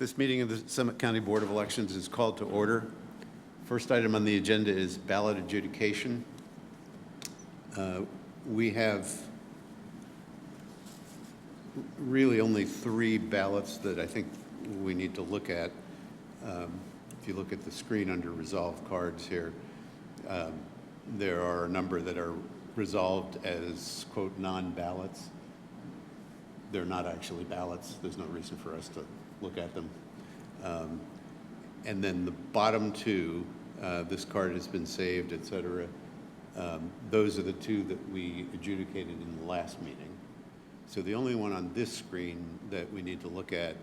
This meeting of the Summit County Board of Elections is called to order. First item on the agenda is ballot adjudication. We have really only 3 ballots that I think we need to look at. If you look at the screen under resolved cards here, there are a number that are resolved as, quote, non-ballots. They're not actually ballots. There's no reason for us to look at them. And then the bottom 2, this card has been saved, et cetera. Those are the 2 that we adjudicated in the last meeting. So the only one on this screen that we need to look at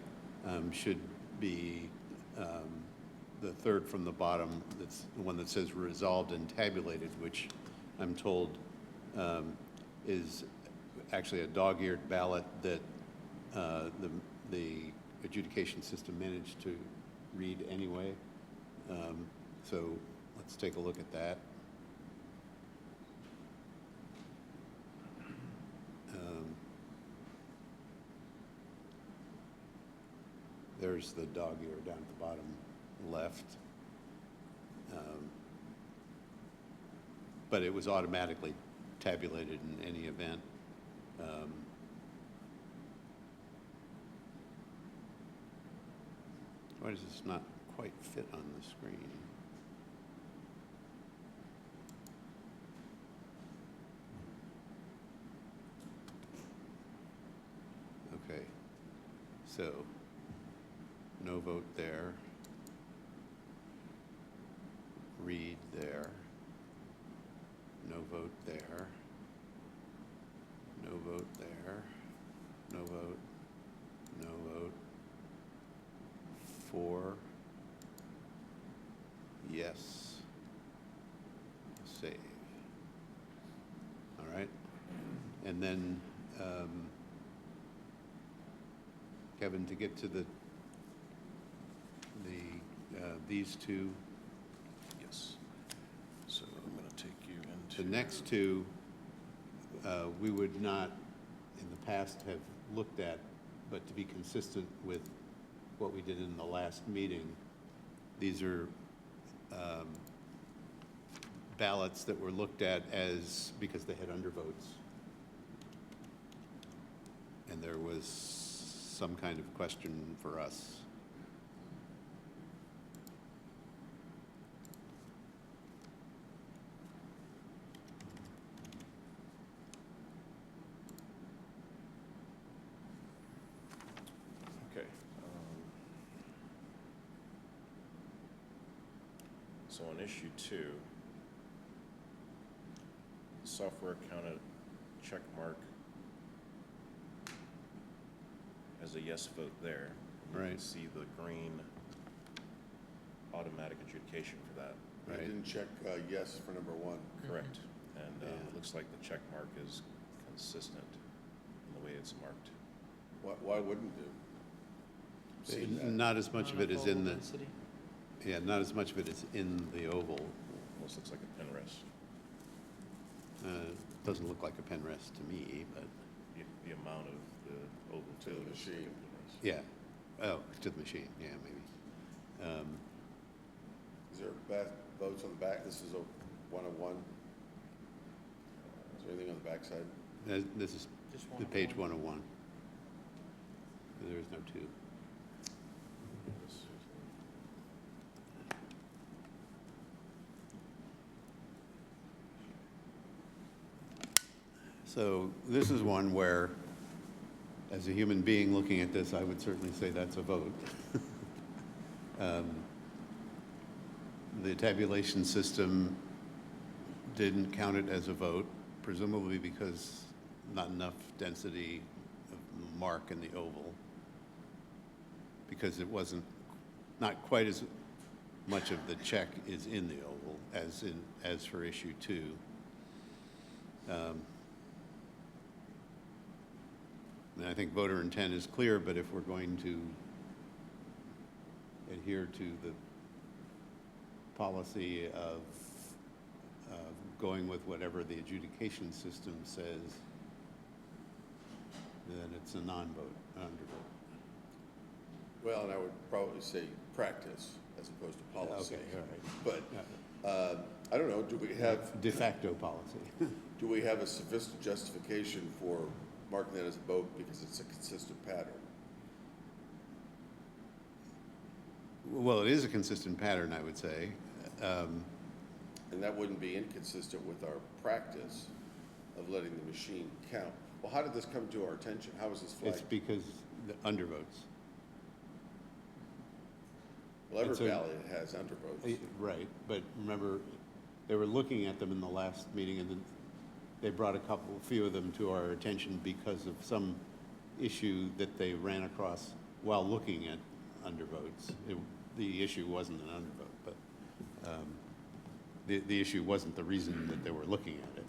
should be the 3rd from the bottom. That's the one that says resolved and tabulated, which I'm told is actually a dog-eared ballot that the adjudication system managed to read anyway. So let's take a look at that. There's the dog ear down at the bottom left. But it was automatically tabulated in any event. Why does this not quite fit on the screen? Okay, so no vote there, read there, no vote there, no vote there, no vote, no vote, 4, yes, save. All right, and then Kevin, to get to these 2. Yes. So I'm going to take you into The next 2, we would not in the past have looked at, but to be consistent with what we did in the last meeting, these are ballots that were looked at as, because they had undervotes. And there was some kind of question for us. Okay. So on issue 2, software counted check mark as a yes vote there. You Right. can see the green automatic adjudication for that. Right. I didn't check yes for number 1. Correct. And Yeah. it looks like the check mark is consistent in the way it's marked. Why wouldn't you? See that? Not as much of it is in the, Density. yeah, not as much of it is in the oval. Almost looks like a pen rest. Doesn't look like a pen rest to me, but The amount of the oval To the looks like a machine. pen rest. yeah. Oh, to the machine, yeah, maybe. Is there votes on the back? This is a 1 of 1. Is there anything on the back side? This is Just the 101. page 101. There is no 2. So this is one where, as a human being looking at this, I would certainly say that's a vote. The tabulation system didn't count it as a vote, presumably because not enough density of mark in the oval, because it wasn't, not quite as much of the check is in the oval as for issue 2. And I think voter intent is clear, but if we're going to adhere to the policy of going with whatever the adjudication system says, then it's a non-vote, an undervote. Well, and I would probably say practice as opposed to policy. Okay, all right. But, I don't know, do we have, De facto policy. do we have a sufficient justification for marking that as a vote because it's a consistent pattern? Well, it is a consistent pattern, I would say. And that wouldn't be inconsistent with our practice of letting the machine count. Well, how did this come to our attention? How was this It's flagged? because the undervotes. Well, every it's a- ballot has undervotes. Right, but remember, they were looking at them in the last meeting, and then they brought a few of them to our attention because of some issue that they ran across while looking at undervotes. The issue wasn't an undervote, but the issue wasn't the reason that they were looking at it.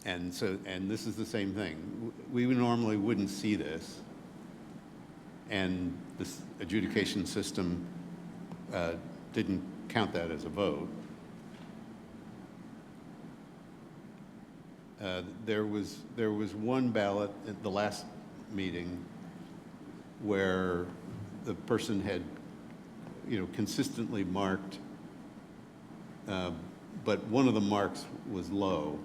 And this is the same thing. We normally wouldn't see this, and this adjudication system didn't count that as a vote. There was one ballot at the last meeting where the person had, consistently marked, but one of the marks was low.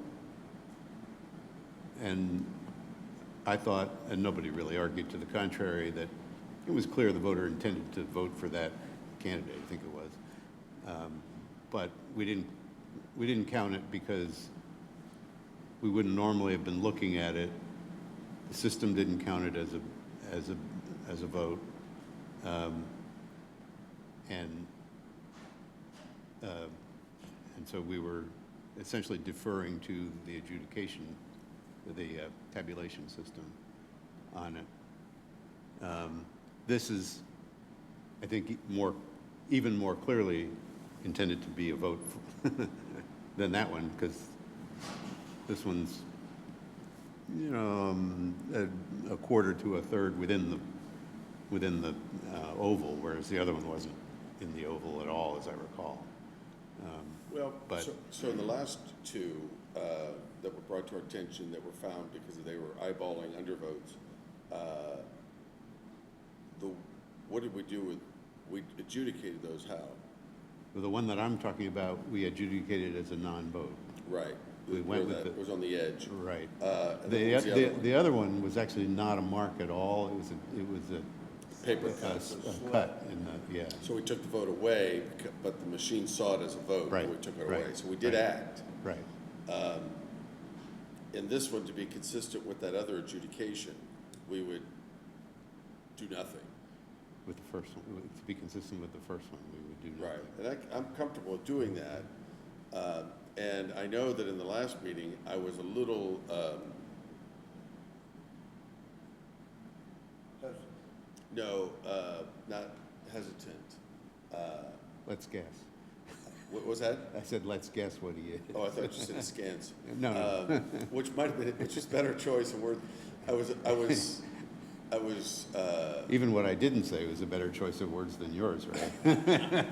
And I thought, and nobody really argued to the contrary, that it was clear the voter intended to vote for that candidate, I think it was. But we didn't count it because we wouldn't normally have been looking at it. The system didn't count it as a vote. And so we were essentially deferring to the adjudication, the tabulation system on it. This is, I think, even more clearly intended to be a vote than that one, because this one's, a quarter to a third within the oval, whereas the other one wasn't in the oval at all, as I recall. Well, But- so in the last two that were brought to our attention that were found because they were eyeballing undervotes, what did we do with, we adjudicated those how? The one that I'm talking about, we adjudicated as a non-vote. Right. We Where went with that it. was on the edge. Right. And then what was the other one? The other one was actually not a mark at all. It was Paper a cut in the, yeah. So we took the vote away, but the machine saw it as a vote. Right, And we took it right, away. So we did right. act. Right. In this one, to be consistent with that other adjudication, we would do nothing. With the first one, to be consistent with the first one, we would do nothing. Right, and I'm comfortable with doing that. And I know that in the last meeting, I was a little, not hesitant. Let's guess. What was that? I said, let's guess what he is. Oh, I thought you said scans. No, no. Which might have been, which is better choice of word. I was, Even what I didn't say was a better choice of words than yours, right?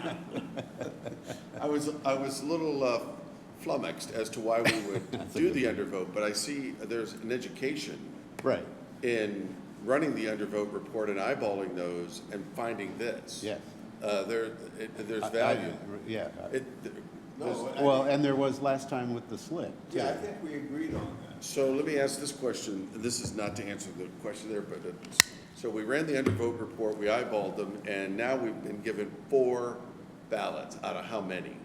I was a little flummoxed as to why we would That's a do good the thing. undervote, but I see there's an education Right, in running the undervote report and eyeballing those and finding this. yes. There's I- value. Yeah. It- there's- Well, and there was last time with the slip, too. Yeah, I think we agreed on that. So let me ask this question, and this is not to answer the question there, but, so we ran the undervote report, we eyeballed them, and now we've been given 4 ballots out of how many?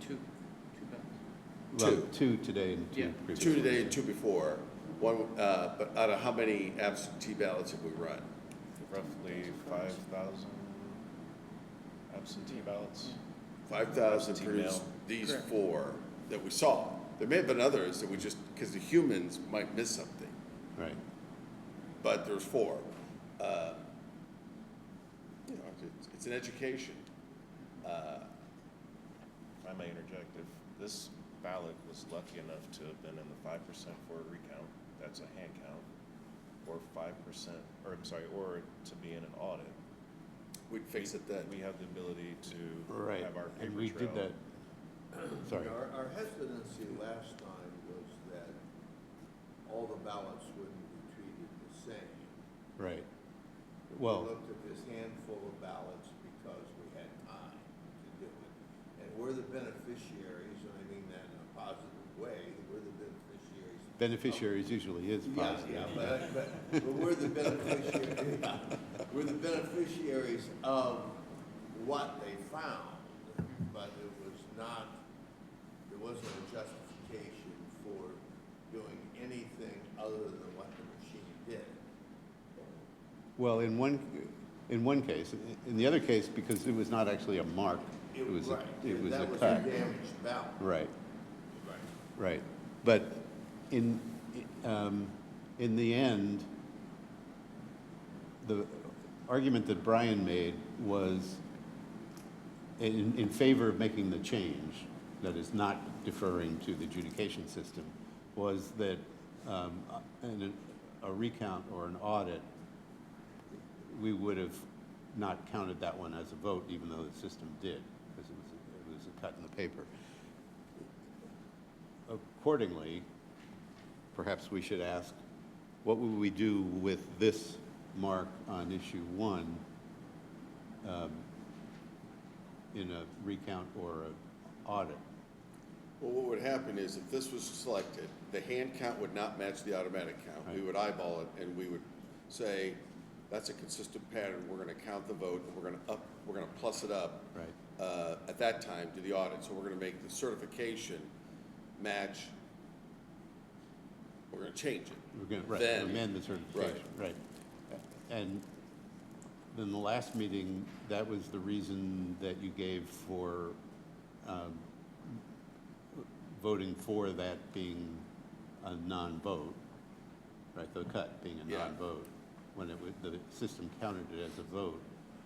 Well, Two. 2 today and 2 Yeah. previous. 2 today and 2 before. One, but out of how many absentee ballots have we run? Roughly 5,000 absentee ballots. 5,000 Absentee produced mail. these Correct. 4 that we saw. There may have been others that we just, because the humans might miss something, Right. but there's 4. It's an education. If I may interject, if this ballot was lucky enough to have been in the 5% for a recount, that's a hand count, or 5%, or I'm sorry, or to be in an audit, We'd fix it then. we have the ability to Right, have our and paper we trail. did that, sorry. Our hesitancy last time was that all the ballots wouldn't be treated the same. Right. Well- We looked at this handful of ballots because we had time to do it. And we're the beneficiaries, and I mean that in a positive way, we're the beneficiaries. Beneficiaries usually is positive. Yeah, but we're the beneficiaries, we're the beneficiaries of what they found, but it was not, there wasn't a justification for doing anything other than what the machine did. Well, in one case, in the other case, because it was not actually a mark, it was a, Right, it was a that was a cut. damaged ballot. Right, Right. right. But in the end, the argument that Brian made was in favor of making the change, that is not deferring to the adjudication system, was that in a recount or an audit, we would have not counted that one as a vote, even though the system did, because it was a cut in the paper. Accordingly, perhaps we should ask, what would we do with this mark on issue 1 in a recount or an audit? Well, what would happen is if this was selected, the hand count would not match the automatic count. We Right. would eyeball it and we would say, that's a consistent pattern, we're gonna count the vote and we're gonna plus it up. Right. At that time to the audit, so we're gonna make the certification match, we're gonna change it. We're going to, right, Then- amend the certification, right. And then the last meeting, that was the reason that you gave for voting for that being a non-vote, right, the cut being a Yeah. non-vote, when it would, the system counted it as a vote.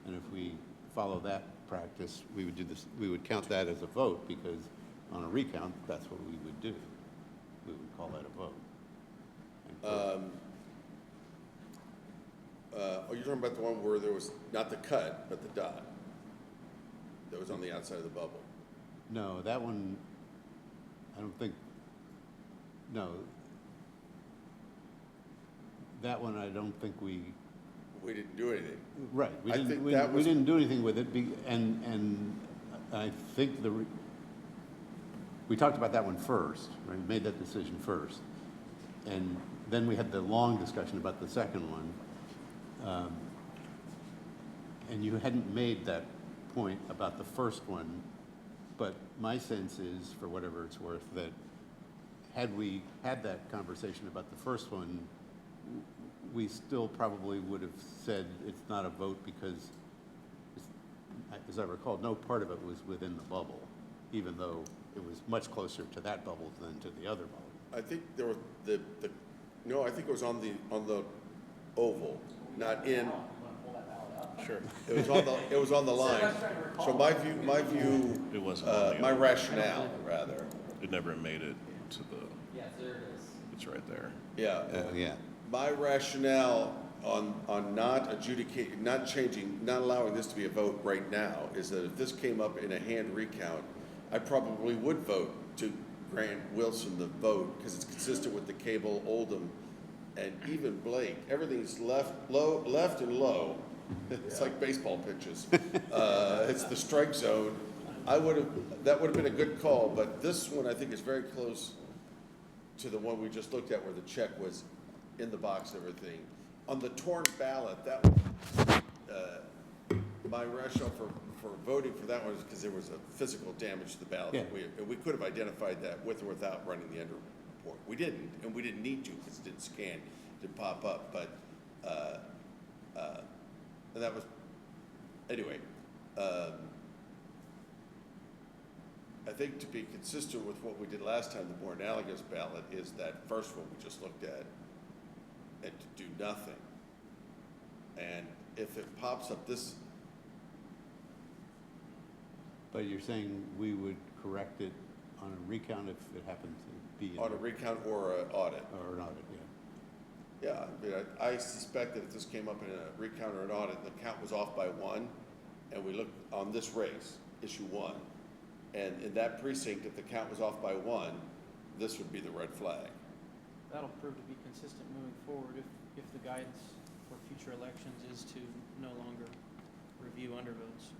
And if we follow that practice, we would do this, we would count that as a vote, because on a recount, that's what we would do. We would call that a vote. And for- You're talking about the one where there was not the cut, but the dot that was on the outside of the bubble. No, that one, I don't think, no. That one, I don't think we, We didn't do anything. right, we I didn't, think we that we was- didn't do anything with it, and I think we talked about that one first, right, we made that decision first. And then we had the long discussion about the second one. And you hadn't made that point about the first one, but my sense is, for whatever it's worth, that had we had that conversation about the first one, we still probably would have said it's not a vote because, as I recall, no part of it was within the bubble, even though it was much closer to that bubble than to the other bubble. I think there was no, I think it was on the oval, not in. Sure. It was on the line. So my view, It wasn't on the my oval. rationale, rather, It never made it to the, Yes, there it is. it's right there. yeah. Yeah. My rationale on not changing, not allowing this to be a vote right now is that if this came up in a hand recount, I probably would vote to grant Wilson the vote because it's consistent with the Cable, Oldham, and even Blake. Everything's left and low. It's like baseball pitches. It's the strike zone. That would have been a good call, but this one I think is very close to the one we just looked at where the check was in the box and everything. On the torn ballot, that was, my rationale for voting for that one is because there was a physical damage to the ballot. Yeah. We could have identified that with or without running the under report. We didn't, and we didn't need to because it didn't scan, it didn't pop up, but, and that was, anyway, I think to be consistent with what we did last time, the more analogous ballot is that first one we just looked at, and to do nothing. And if it pops up this, But you're saying we would correct it on a recount if it happened to be in on a recount or an audit, or an audit, yeah. yeah, I mean, I suspect that if this came up in a recount or an audit, and the count was off by 1, and we looked on this race, issue 1, and in that precinct, if the count was off by 1, this would be the red flag. That'll prove to be consistent moving forward if the guidance for future elections is to no longer review undervotes.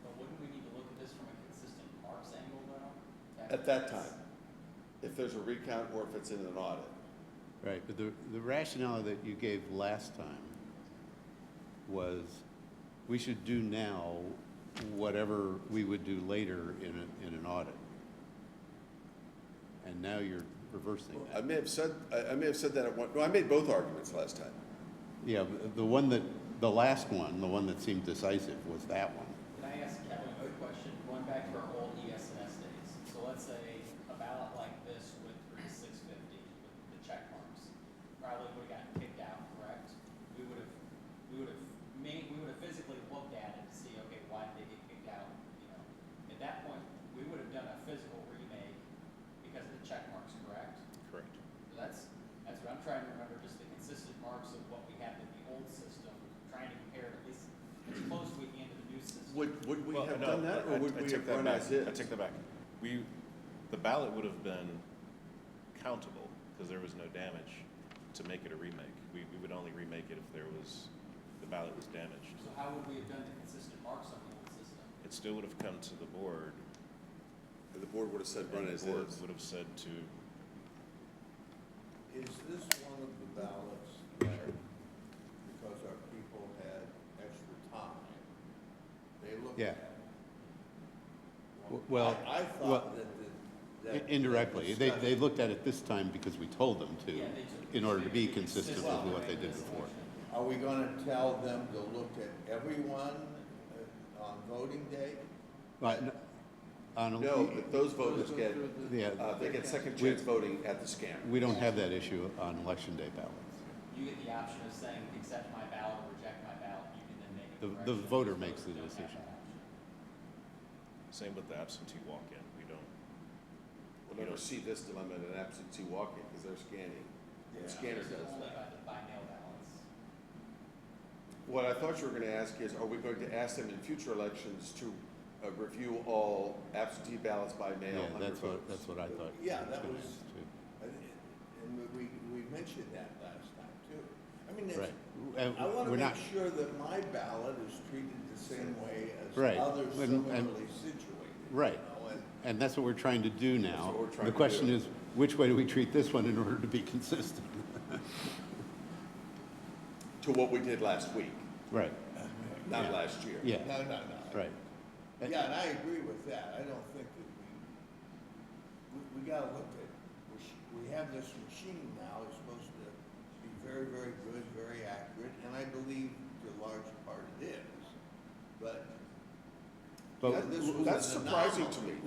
But wouldn't we need to look at this from a consistent marks angle though? At that time, if there's a recount or if it's in an audit. Right, but the rationale that you gave last time was we should do now whatever we would do later in an audit. And now you're reversing I that. may have said that at one, no, I made both arguments last time. Yeah, the last one, the one that seemed decisive was that one. Can I ask Kevin a quick question, going back to our old ES&S days? So let's say a ballot like this went through the 650 with the check marks, probably would have gotten kicked out, correct? We would have physically looked at it to see, okay, why did they get kicked out, you know? At that point, we would have done a physical remake because of the check marks, correct? Correct. So that's what I'm trying to remember, just the consistent marks of what we had in the old system, trying to compare it at least as close as we can to the new system. Would we Well, have no, done that, or would I we take have that run back. as is? I take that back. The ballot would have been countable, because there was no damage to make it a remake. We would only remake it if the ballot was damaged. So how would we have done the consistent marks on the old system? It still would have come to the board, And the board would have said run and as the board is. would have said to, Is this one of the ballots that, because our people had extra time, they looked Yeah. at? Well, I thought that. indirectly, they looked at it this time because we told them to, Yeah, they took- in order to be they consistent with consistent what they did this before. election. Are we gonna tell them to look at everyone on voting day? But, No, but those voters get, yeah, they get second chance voting at the scanner. we don't have that issue on election day ballots. You get the option of saying, accept my ballot or reject my ballot, you can then make a The correction. voter Those makes the don't have that decision. option. same with the absentee walk-in. We'll never see this dilemma in an absentee walk-in, because they're scanning. The scanner This is does only that. by mail ballots. What I thought you were gonna ask is, are we going to ask them in future elections to review all absentee ballots by mail Yeah, under that's votes? what I thought. Yeah, that too. was- And we mentioned that last time too. I mean, Right. it's, I wanna We're make not, sure that my ballot is treated the same way as Right. others And- similarly situated. Right. You know, and and that's what we're trying to do now. what we're trying The to question do. is, which way do we treat this one in order to be consistent? To what we did last week, Right, not Yeah. last year. yeah, No. right. Yeah, and I agree with that. I don't think that we gotta look at, we have this machine now, it's supposed to be very, very good, very accurate, and I believe to a large part it is. But But this was That's an surprising to anomaly. me.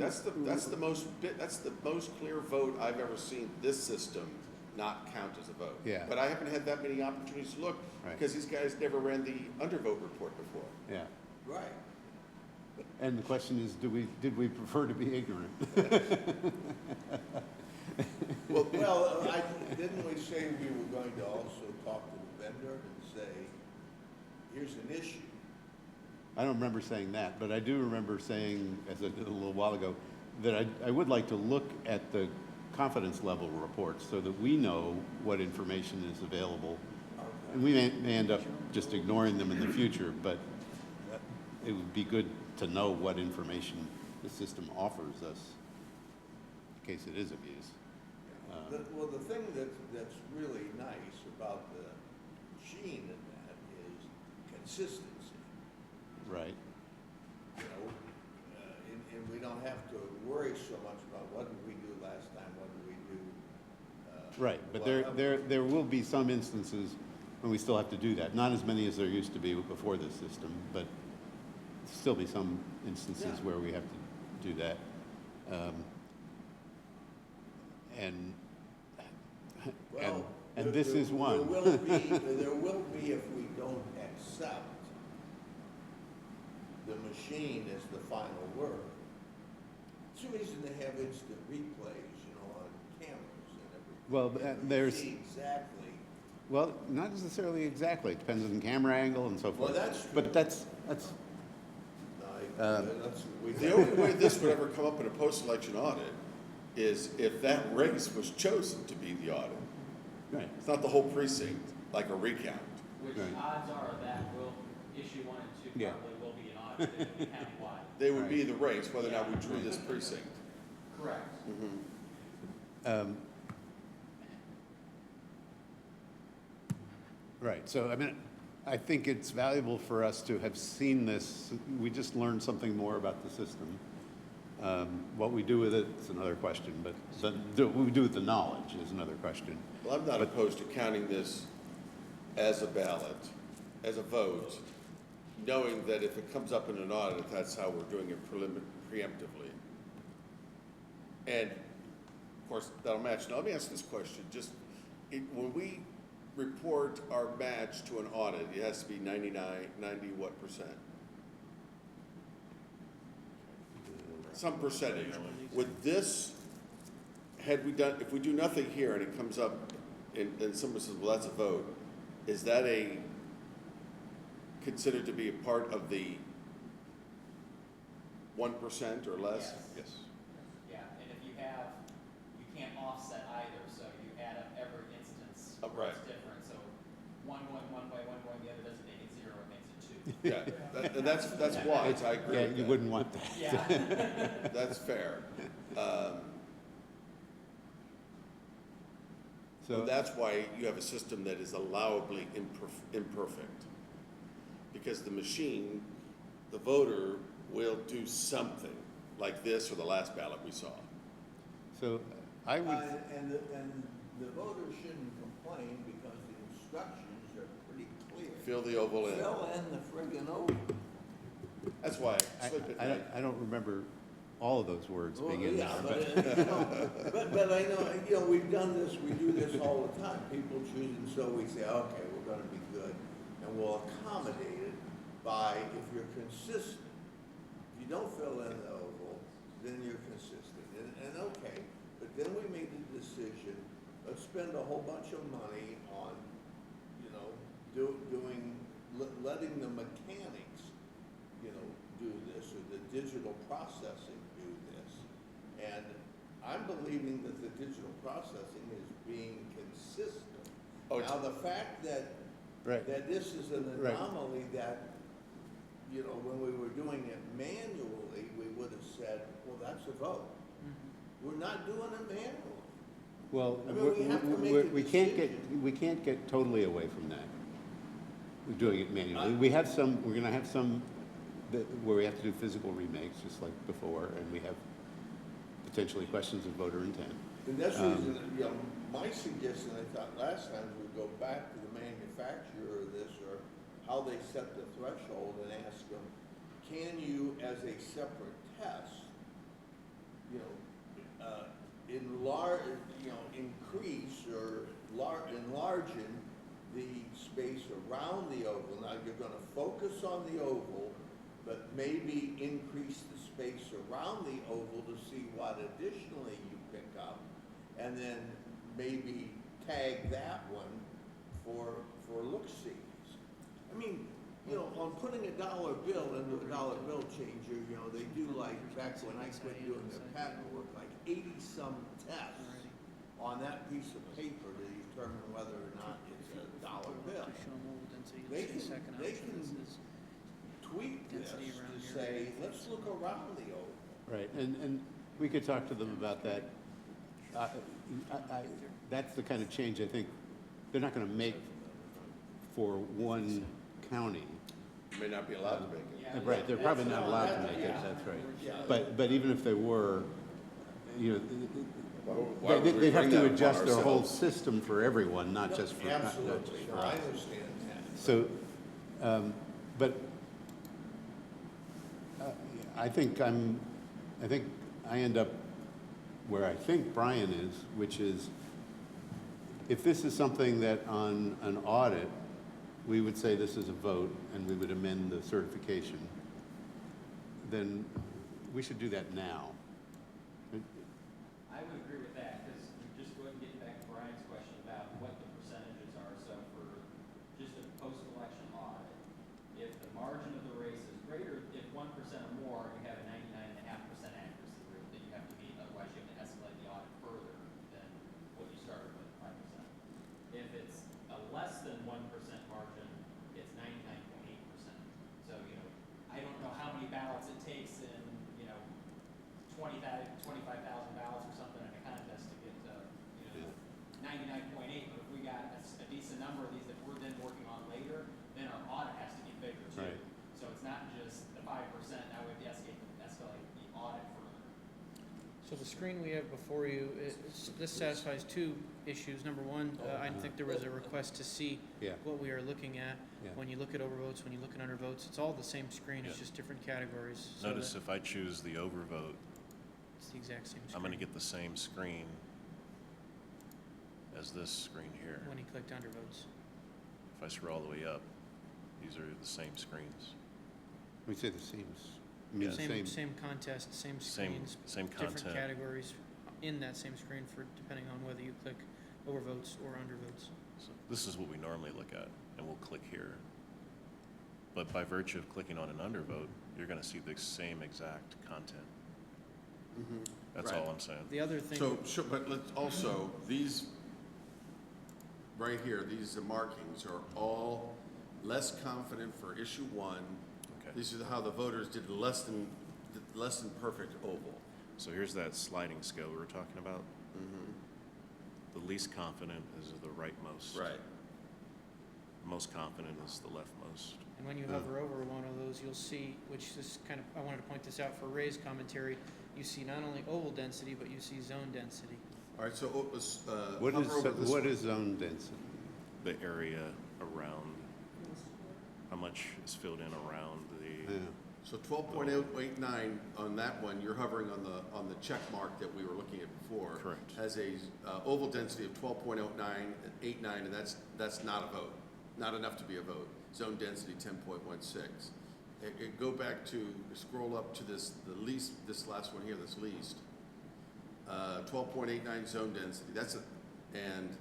That's the most clear vote I've ever seen this system not count as a vote. Yeah. But I haven't had that many opportunities to look, Right. because these guys never ran the undervote report before. Yeah, Right. and the question is, did we prefer to be ignorant? Well, Well, didn't we say we were going to also talk to the vendor and say, here's an issue? I don't remember saying that, but I do remember saying, as I did a little while ago, that I would like to look at the confidence level reports so that we know what information is available. And we may end up just ignoring them in the future, but it would be good to know what information the system offers us in case it is abused. Well, the thing that's really nice about the machine in that is consistency. Right, You know, and we don't have to worry so much about what did we do last time, what did we do. right, but well, there will be some instances when we still have to do that. Not as many as there used to be before this system, but still be some instances Yeah. where we have to do that. And Well, and this is one. There will be if we don't accept the machine as the final word. It's a reason to have instant replays, you know, on cameras and everything. Well, And there's- see exactly. Well, not necessarily exactly. It depends on the camera angle and so forth. that's true. But that's the only way this would ever come up in a post-election audit is if that race was chosen to be the audit. right. It's not the whole precinct, like a recount. which Right. odds are that will, issue 1 and 2 Yeah. probably will be an audit, it will be countywide. They would be the rates, whether or not we drew this precinct. Correct. Right, so I mean, I think it's valuable for us to have seen this. We just learned something more about the system. What we do with it is another question, but what we do with the knowledge is another question. Well, I'm not opposed to counting this as a ballot, as a vote, knowing that if it comes up in an audit, that's how we're doing it preemptively. And, of course, that'll match. Now, let me ask this question. When we report our match to an audit, it has to be 90 what percent? Some percentage. With this, if we do nothing here and it comes up and someone says, well, that's a vote, is that considered to be a part of the 1% or less? Yes. Yeah, and if you can't offset either, so you add up every instance Oh, where right. it's different, so one going one way, one going the other doesn't make it 0, it makes it 2. Yeah, and that's wise, I agree Yeah, with you that. wouldn't want that. Yeah. That's fair. So So, that's why you have a system that is allowably imperfect. Because the machine, the voter will do something like this or the last ballot we saw. so I would, And the voters shouldn't complain because the instructions are pretty clear. Fill the oval in. Fill in the friggin' oval. That's why I slip it back. I don't remember all of those words being in Yeah, there, but, but I know, we've done this, we do this all the time. People choose, and so we say, okay, we're gonna be good. And we'll accommodate it by, if you're consistent. If you don't fill in the oval, then you're consistent. And okay, but then we made the decision, let's spend a whole bunch of money on, letting the mechanics, do this, or the digital processing do this. And I'm believing that the digital processing is being consistent. Oh, Now, the fact that, Right. that this is an Right. anomaly that, when we were doing it manually, we would have said, well, that's a vote. We're not doing it manually. well, I mean, we have to make a we can't decision. we can't get totally away from that. We're doing it manually. We're gonna have some where we have to do physical remakes, just like before, and we have potentially questions of voter intent. And that's the reason, my suggestion, I thought last time, we go back to the manufacturer of this, or how they set the threshold, and ask them, can you, as a separate test, increase or enlargen the space around the oval? Now, you're gonna focus on the oval, but maybe increase the space around the oval to see what additionally you pick up, and then maybe tag that one for look-sees. I mean, on putting a dollar bill into a dollar bill changer, they do like, back when I quit doing the patent work, like 80-some tests on that piece of paper to determine whether or not it's a dollar bill. They can tweak this to say, let's look around the oval. Right, and we could talk to them about that. That's the kind of change I think they're not gonna make for one county. You may not be allowed to make it. Yeah. Right, they're probably not allowed to make it, that's right. But even if they were, Why would we they'd have bring to that upon adjust their whole ourselves? system for everyone, not just for Absolutely, for I us. understand that. So, but I think I end up where I think Brian is, which is, if this is something that on an audit, we would say this is a vote and we would amend the certification, then we should do that now. I would agree with that, because just go ahead and get back to Brian's question about what the percentages are. So for just a post-election audit, if the margin of the race is greater, if 1% or more, you have a 99.5% accuracy rate that you have to meet, otherwise you have to escalate the audit further than what you started with, 5%. If it's a less than 1% margin, So the screen we have before you, this satisfies two issues. Number one, I think there was a request to see Yeah. what we are looking at. Yeah. When you look at overvotes, when you look at undervotes, it's all the same screen, it's Yeah. just different categories. So Notice that if I choose the overvote, it's the exact same screen. I'm gonna get the same screen as this screen here. When you clicked undervotes. If I scroll all the way up, these are the same screens. We say the same, I mean, Same, same contest, same screens, Same different content. categories in that same screen for, depending on whether you click overvotes or undervotes. So this is what we normally look at, and we'll click here. But by virtue of clicking on an undervote, you're gonna see the same exact content. That's Right. all I'm saying. The other thing. So, sure, but let's also, these, right here, these markings are all less confident for issue one. Okay. These are how the voters did less than perfect oval. So here's that sliding scale we were talking about. Mm-hmm. The least confident is the rightmost. Right. Most confident is the leftmost. And when you hover over one of those, you'll see, which is kind of, I wanted to point this out for Ray's commentary, you see not only oval density, but you see zone density. All right, so, what hover over this what one. is zone density? The area around, how much is filled in around Yeah. the, So 12.089 on that one, you're hovering on the check mark that we were looking at before. Correct. Has a oval density of 12.89, and that's not a vote, not enough to be a vote. Zone density 10.16. Go back to, scroll up to this last one here, this least. 12.89 zone density, and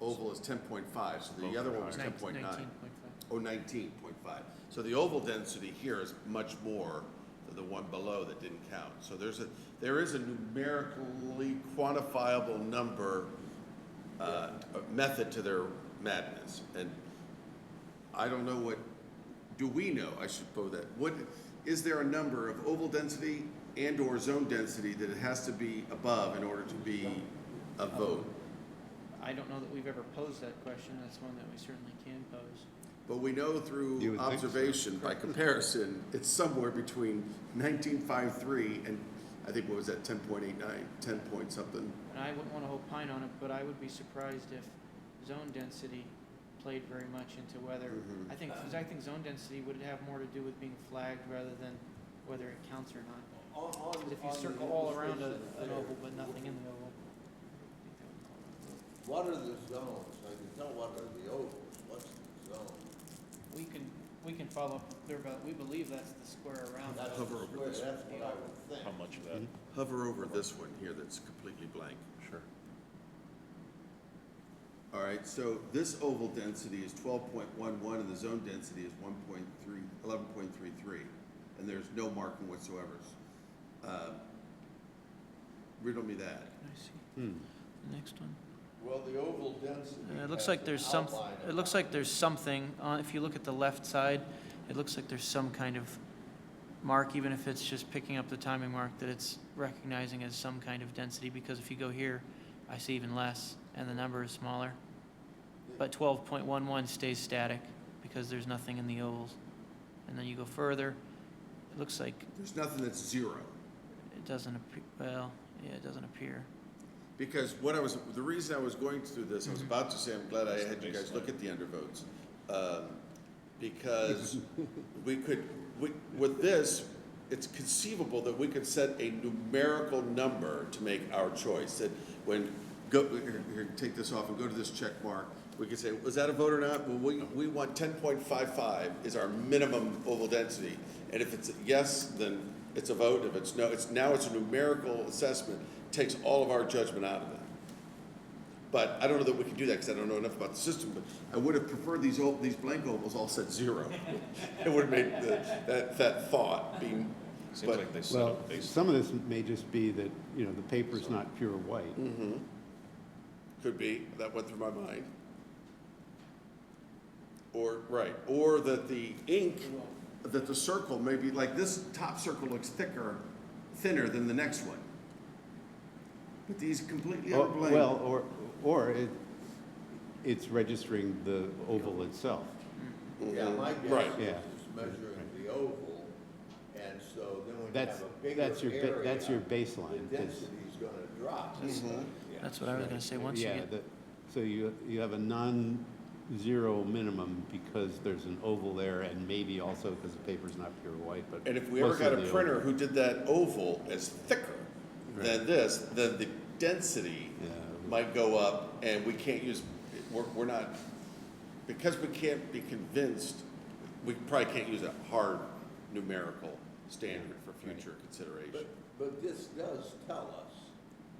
oval is 10.5, so the other one was 10.9. 19.5. Oh, 19.5. So the oval density here is much more than the one below that didn't count. So there is a numerically quantifiable number, method to their madness. And I don't know do we know, I should pose that, is there a number of oval density and or zone density that it has to be above in order to be a vote? I don't know that we've ever posed that question, that's one that we certainly can pose. But we know You through would think so. observation, by comparison, it's somewhere between 19.53 and, I think, what was that, 10.89, 10 point something? And I wouldn't want to opine on it, but I would be surprised if zone density played very much into whether, Mhm. I think zone density would have more to do with being flagged rather than whether it counts or not. If you circle all around an oval but nothing in the oval. I think that would call it a vote. What are the zones? I can tell what are the ovals, what's the zone? We can follow up there, but we believe that's the square around. That's Hover the over square, this. that's what I would think. how much of that? Hover over this one here that's completely blank. Sure. All right, so this oval density is 12.11 and the zone density is 11.33, and there's no marking whatsoever. Riddle me that. Can I see the next one? Well, the oval density. It looks has like an there's some, outline it looks like there's something, if you look at the left side, it looks like there's some kind of mark, even if it's just picking up the timing mark, that it's recognizing as some kind of density, because if you go here, I see even less, and the number is smaller. But 12.11 stays static, because there's nothing in the ovals. And then you go further, it looks like There's nothing that's zero. it doesn't appear, well, yeah, it doesn't appear. Because the reason I was going through this, I was about to say, I'm glad I had you guys look at the undervotes. Because with this, it's conceivable that we could set a numerical number to make our choice. That here, take this off and go to this check mark. We could say, was that a vote or not? Well, we want 10.55 is our minimum oval density. And if it's a yes, then it's a vote. If it's no, it's a numerical assessment. Takes all of our judgment out of it. But I don't know that we can do that because I don't know enough about the system, but I would have preferred these blank ovals all said 0. It would have made that thought be. Seems But- like they set Well, up based. some of this may just be that, the paper's not pure white. Mm-hmm. Could be, that went through my mind. Or that the ink, that the circle, maybe like this top circle looks thinner than the next one. But these completely Oh, are blank. Well, or it's registering the oval itself. Yeah, my guess Right. is Yeah. it's measuring the oval and so then when you That's, have a bigger that's your, area. that's your The baseline. 'cause- density's gonna drop. Yeah. That's what I was gonna say, once you Yeah, get, so you have a non-zero minimum because there's an oval there and maybe also because the paper's not pure white, but. And if we ever most got of a the printer oval- who did that oval as thicker than Right. this, then the density Yeah. might go up, and we can't use, we're not, because we can't be convinced, we probably can't use a hard numerical standard for future consideration. But this does tell us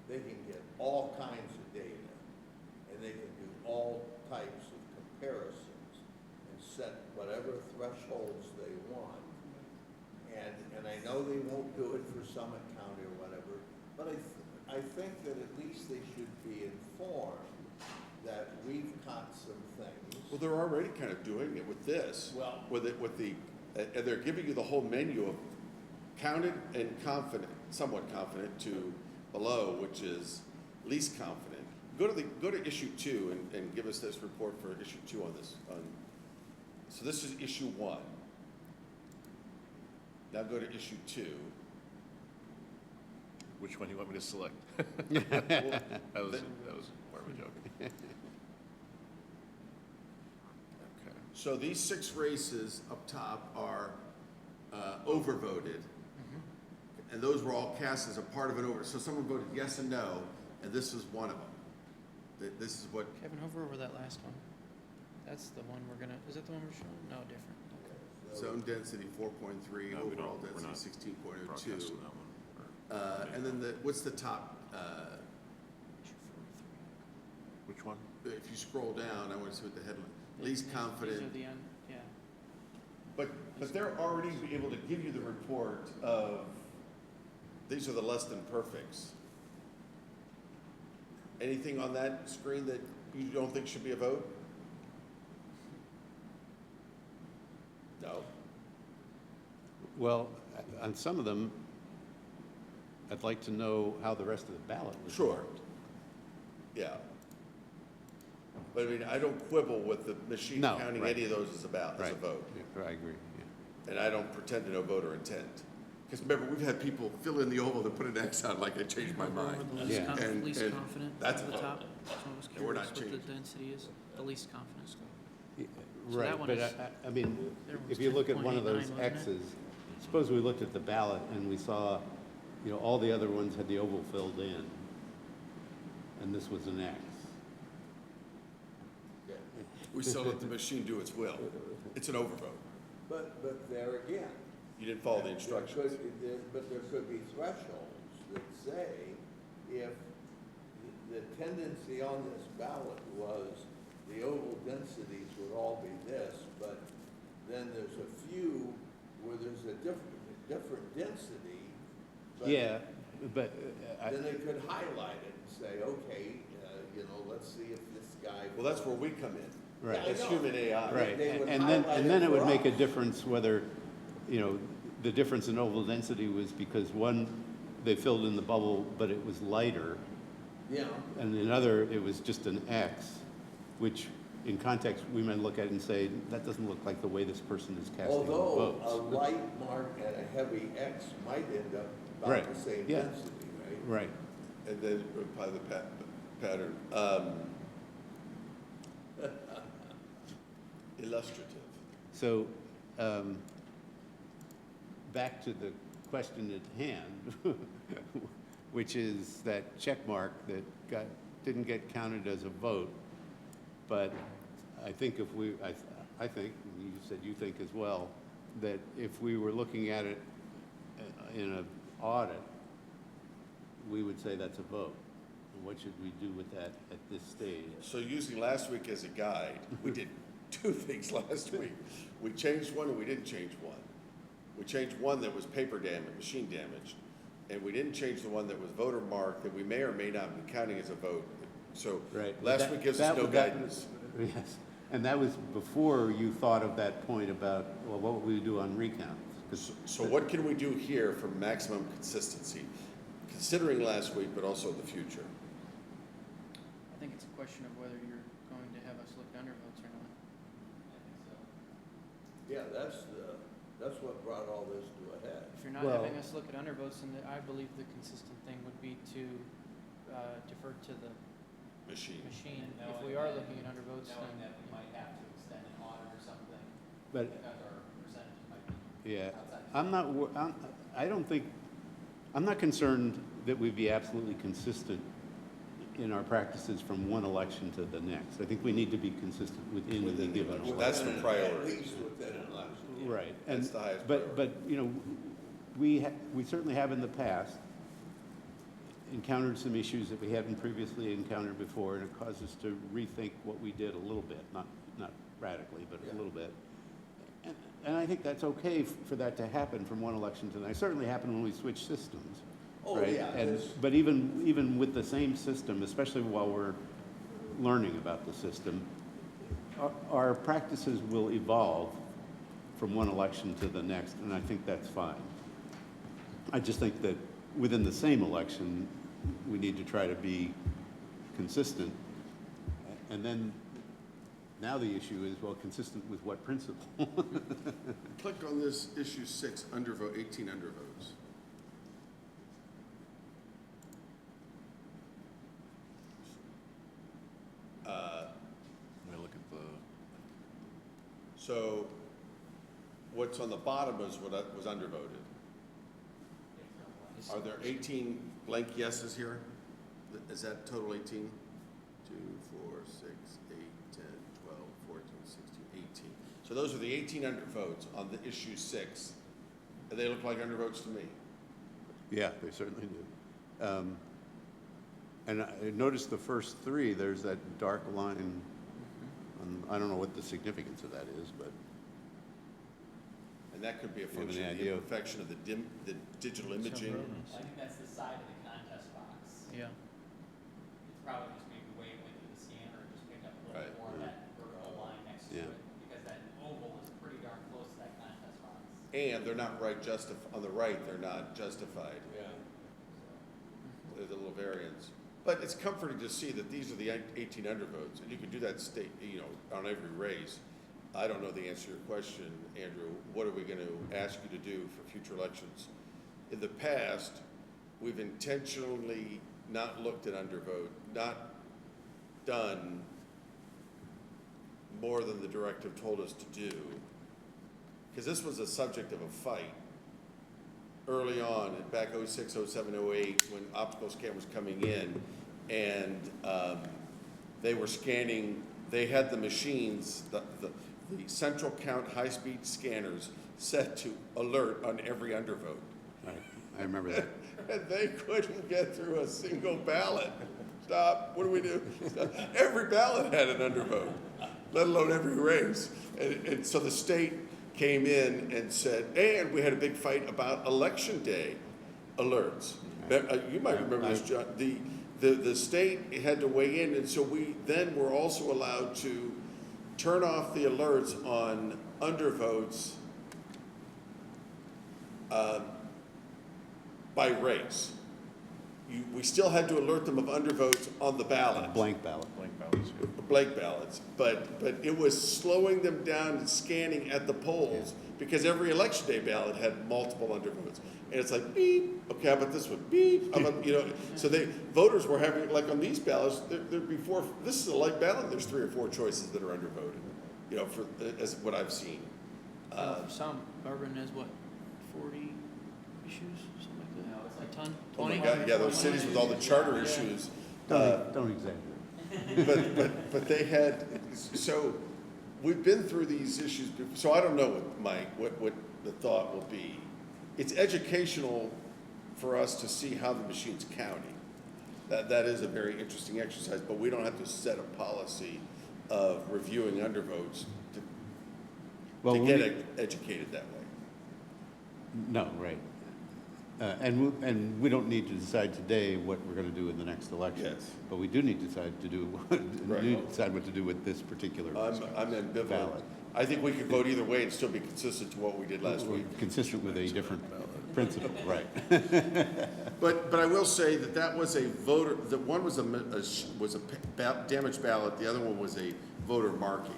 they can get all kinds of data, and they can do all types of comparisons and set whatever thresholds they want. And I know they won't do it for Summit County or whatever, but I think that at least they should be informed that we've caught some things. Well, they're already kind of doing it with this. Well- With the, and they're giving you the whole menu of counted and confident, somewhat confident to below, which is least confident. Go to issue 2 and give us this report for issue 2 on this. So this is issue 1. Now go to issue 2. Which one do you want me to select? Well, That was more of a joke. Okay. So these 6 races up top are overvoted. And those were all cast as a part of an over. So someone voted yes and no, and this is one of them. This is what, Kevin, hover over that last one. That's the one we're gonna, is that the one we're showing? No, different. zone density 4.3, No, we don't- overall we're density not 16.02. Broadcasting that one. or- And then what's the top, Which one? if you scroll down, I want to see what the headline, least These are confident. the end, yeah. But they're already able to give you the report of, these are the less than perfects. Anything on that screen that you don't think should be a vote? No? Well, on some of them, I'd like to know how the rest of the ballot was Sure. marked. Yeah. But I mean, I don't quibble with the machine No, counting right. any of those as a Right. vote. Yeah, I agree, yeah. And I don't pretend to know voter intent. Because remember, we've had people fill in the oval to put an X on like I changed my Hover over mind. the least Yeah. And- least and confident that's at the a vote. top. So I was And we're not curious what the changing. density is, the least confident. So Right, that one but is- I mean, there was if you look at one of 10.89, those wasn't it? X's, suppose we looked at the ballot and we saw, you know, all the other ones had the oval filled in, and this was an X. Yeah. We still let the machine do its will. It's an overvote. But there again. You didn't follow the there instructions. But there could be thresholds that say if the tendency on this ballot was the oval densities would all be this, but then there's a few where there's a different density. but Yeah, but, Then they could highlight it and say, okay, you know, let's see if this guy. Well, that's where we come in. Right. That's human AI. right, they would and then highlight it it would for make a us. difference whether, you know, the difference in oval density was because one, they filled in the bubble, but it was lighter, Yeah, and another, it was just an X, which in context, we might look at it and say, that doesn't look like the way this person is casting the although votes. a light mark and a heavy X might end up about Right, the same yeah. density, right? Right, And then by the pattern. Illustrative. so, back to the question at hand, which is that check mark that didn't get counted as a vote. But I think if we, I think, and you said you think as well, that if we were looking at it in an audit, we would say that's a vote. And what should we do with that at this stage? So using last week as a guide, we did 2 things last week. We changed one and we didn't change one. We changed one that was paper damage, machine damaged, and we didn't change the one that was voter marked that we may or may not be counting as a vote. So Right. last That- week gives that us no was- that guidance. was- Yes, and that was before you thought of that point about, well, what would we do on recounts? 'Cause- So what can we do here for maximum consistency, considering last week, but also the future? I think it's a question of whether you're going to have us look under votes or not. I think so. Yeah, that's That's what brought all this to a head. If you're not Well- having us look at undervotes, then I believe the consistent thing would be to defer to the Machine. machine. If Knowing we are that- looking at undervotes, Knowing then that we might have to extend an audit or something, But, because our percentages might be yeah, outside. I don't think, I'm not concerned that we'd be absolutely consistent in our practices from one election to the next. I think we need to be consistent within the Within the given election. election. That's the priority. At least within an election. Right. And That's the highest But, priority. you know, we certainly have in the past encountered some issues that we hadn't previously encountered before, and it caused us to rethink what we did a little bit, not radically, but a little bit. And I think that's okay for that to happen from one election to the next. Certainly happened when we switched systems. Oh, right? yeah, And, this- but even with the same system, especially while we're learning about the system, our practices will evolve from one election to the next, and I think that's fine. I just think that within the same election, we need to try to be consistent. And then, now the issue is, well, consistent with what principle? Click on this issue 6, undervote, 18 undervotes. Let me look at the. So what's on the bottom is what was undervoted. Are there 18 blank yeses here? Is that total 18? 2, 4, 6, 8, 10, 12, 14, 16, 18. So those are the 18 undervotes on the issue 6. And they look like undervotes to me. Yeah, they certainly do. And I noticed the first three, there's that dark line. I don't know what the significance of that is, but And that could be a You have function any of the idea? imperfection of the digital imaging. I think that's the side of the contest box. yeah. It's probably just maybe way it went through the scanner and just picked up a little Right. bit more of that vertical line next to Yeah. it, because that oval is pretty darn close to that contest box. And they're not on the right, they're not justified. Yeah. There's a little variance. But it's comforting to see that these are the 18 undervotes, and you can do that on every race. I don't know the answer to your question, Andrew. What are we going to ask you to do for future elections? In the past, we've intentionally not looked at undervote, not done more than the directive told us to do. Because this was a subject of a fight early on, back 06, 07, 08, when optical scan was coming in, and they were scanning, they had the machines, the central count high-speed scanners set to alert on every undervote. right, I remember that. And they couldn't get through a single ballot. Stop, what do we do? Every ballot had an undervote, let alone every race. And so the state came in and said, and we had a big fight about election day alerts. You might remember this, John. The state had to weigh in, and so we then were also allowed to turn off the alerts on undervotes by race. We still had to alert them of undervotes on the ballot. Blank ballot. Blank ballots, but it was slowing them down and scanning at the polls, because every election day ballot had multiple undervotes. And it's like, beep, okay, how about this one, beep, how about, so voters were having, like on these ballots, this is a light ballot, there's 3 or 4 choices that are undervoted, as what I've seen. For some, urban is what, 40 issues, something like that? No, it's like A ton? Oh my 20? God, yeah, those cities with all the charter Yeah. issues. Don't exaggerate. But they had, so we've been through these issues before, so I don't know what the thought will be. It's educational for us to see how the machine's counting. That is a very interesting exercise, but we don't have to set a policy of reviewing undervotes Well, to we- get educated that way. No, right. And we don't need to decide today what we're going to do in the next election. Yes. But we do need to decide Right. decide what to do with this particular I'm ambivalent. ballot. I think we could vote either way and still be consistent to what we did last week. Consistent with a different principle, right. But I will say that was a voter, one was a damaged ballot, the other one was a voter marking.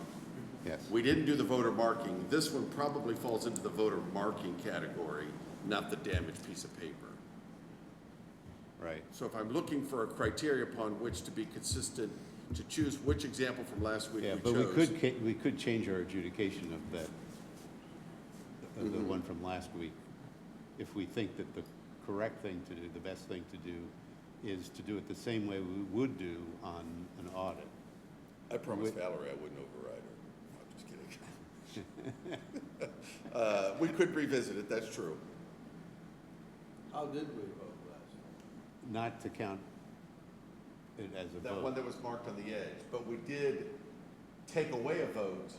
Yes. We didn't do the voter marking. This one probably falls into the voter marking category, not the damaged piece of paper. Right. So if I'm looking for a criteria upon which to be consistent, to choose which example from last week Yeah, we but chose. we could change our adjudication of that, of the Mm-hmm. one from last week, if we think that the correct thing to do, the best thing to do, is to do it the same way we would do on an audit. I promised Valerie I wouldn't override her. I'm just kidding. We could revisit it, that's true. How did we vote last time? Not to count it as a That one vote. that was marked on the edge, but we did take away a vote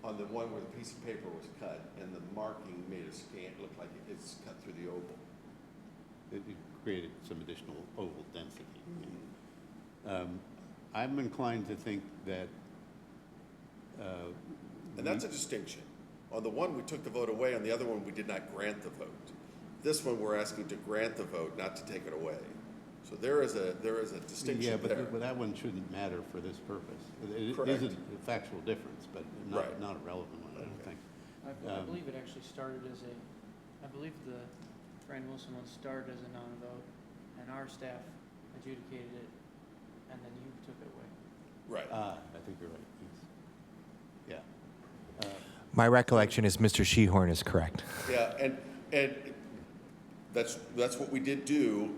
on the one where the piece of paper was cut, and the marking made a scan, look like it's cut through the oval. It created some additional oval density. I'm inclined to think that, And that's a distinction. On the one, we took the vote away, on the other one, we did not grant the vote. This one, we're asking to grant the vote, not to take it away. So there is a yeah, distinction there. but that one shouldn't matter for this purpose. It Correct. is a factual difference, but Right. not a relevant one, I don't Okay. think. I believe it actually started as I believe the Fran Wilson one started as a non-vote, and our staff adjudicated it, and then you took it away. Right. I think you're right, yes. Yeah. My recollection is Mr. Shehorn is correct. Yeah, and that's what we did do,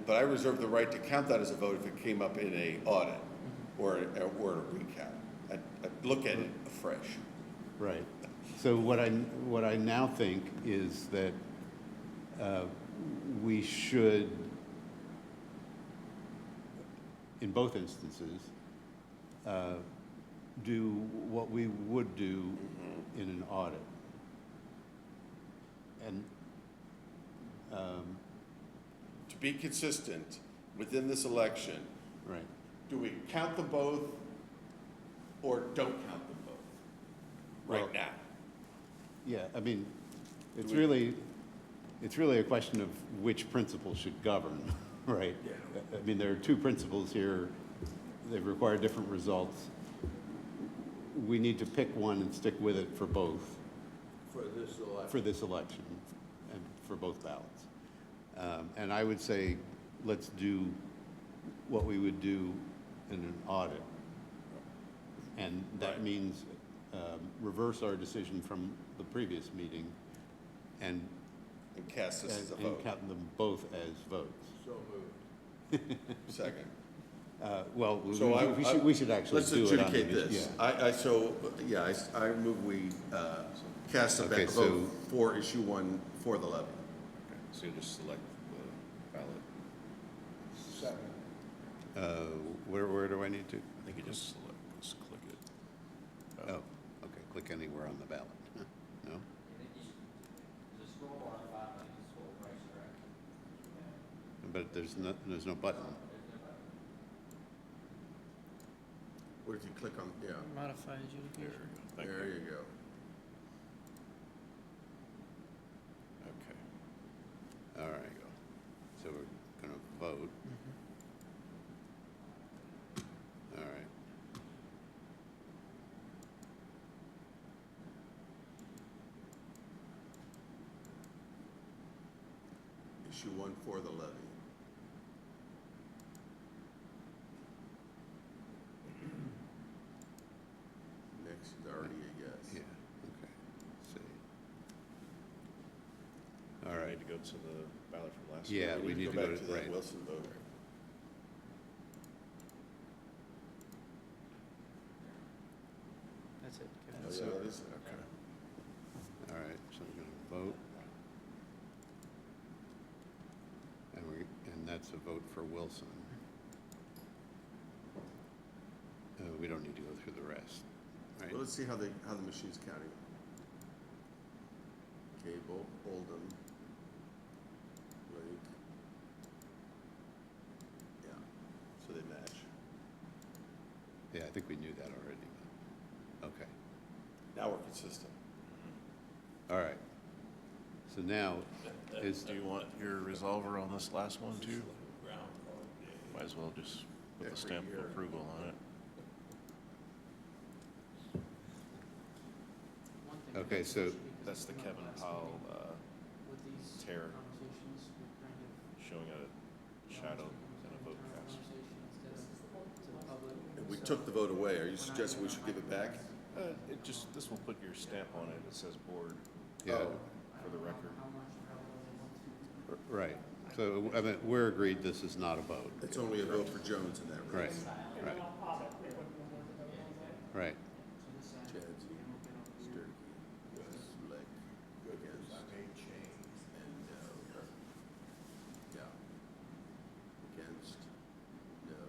but I reserve the right to count that as a vote if it came up in a audit or in a recount. I'd look at it afresh. Right. So what I now think is that we should, in both instances, do what we would do in an audit. And, To be consistent within this election, right. do we count them both or don't count them both Well, right now? Yeah, I mean, it's Do we- really a question of which principle should govern, right? I mean, there are two principles here. They require different results. We need to pick one and stick with it for both, For this election? for this election, and for both ballots. And I would say, let's do what we would do in an audit. And that Right. means reverse our decision from the previous meeting and, And cast this as a and vote. count them both as votes. So moved. Second. Well, So we should actually let's do it on the. adjudicate this. I move we cast a Okay, vote so- for issue one for the levy. Okay, so you just select the ballot. Second. Where do I need to? I think you just click it. Oh, okay, click anywhere on the ballot. No? The scroll bar on the bottom, I think scroll right, correct? But there's no button. What if you click on, yeah, Modify adjudication. Thank there you go. Okay. All right, so we're gonna vote. All right. Issue one for the levy. Next is already a yes. Yeah, okay. Let's see. All We right, need to go to the ballot from last. Yeah, week. we need to Go go back to- to that right. Wilson vote. That's it. Kevin. Oh, So- yeah, that is, Okay. all right, so we're gonna vote. And that's a vote for Wilson. We don't need to go through the rest, right? well, let's see how the machine's counting. Cable, Oldham, Blake. Yeah, so they match. Yeah, I think we knew that already. Okay, Now we're consistent. all right. So now, is, Do you want your resolver on this last one too? Might as well just put the Every stamp of year. approval on it. Okay, so, That's the Kevin Powell, With these tear. conversations, we're kind of showing a shadow and a vote cast. And we took the vote away. Are you suggesting we should give it back? This will put your stamp on it. It says board yeah, Oh. for the record. right. So, I mean, we're agreed this is not a vote. It's only a vote for Jones in that Right, race. right. Right. Chadsey, Sturkey, Slick, against, and no. Yeah. Against, no.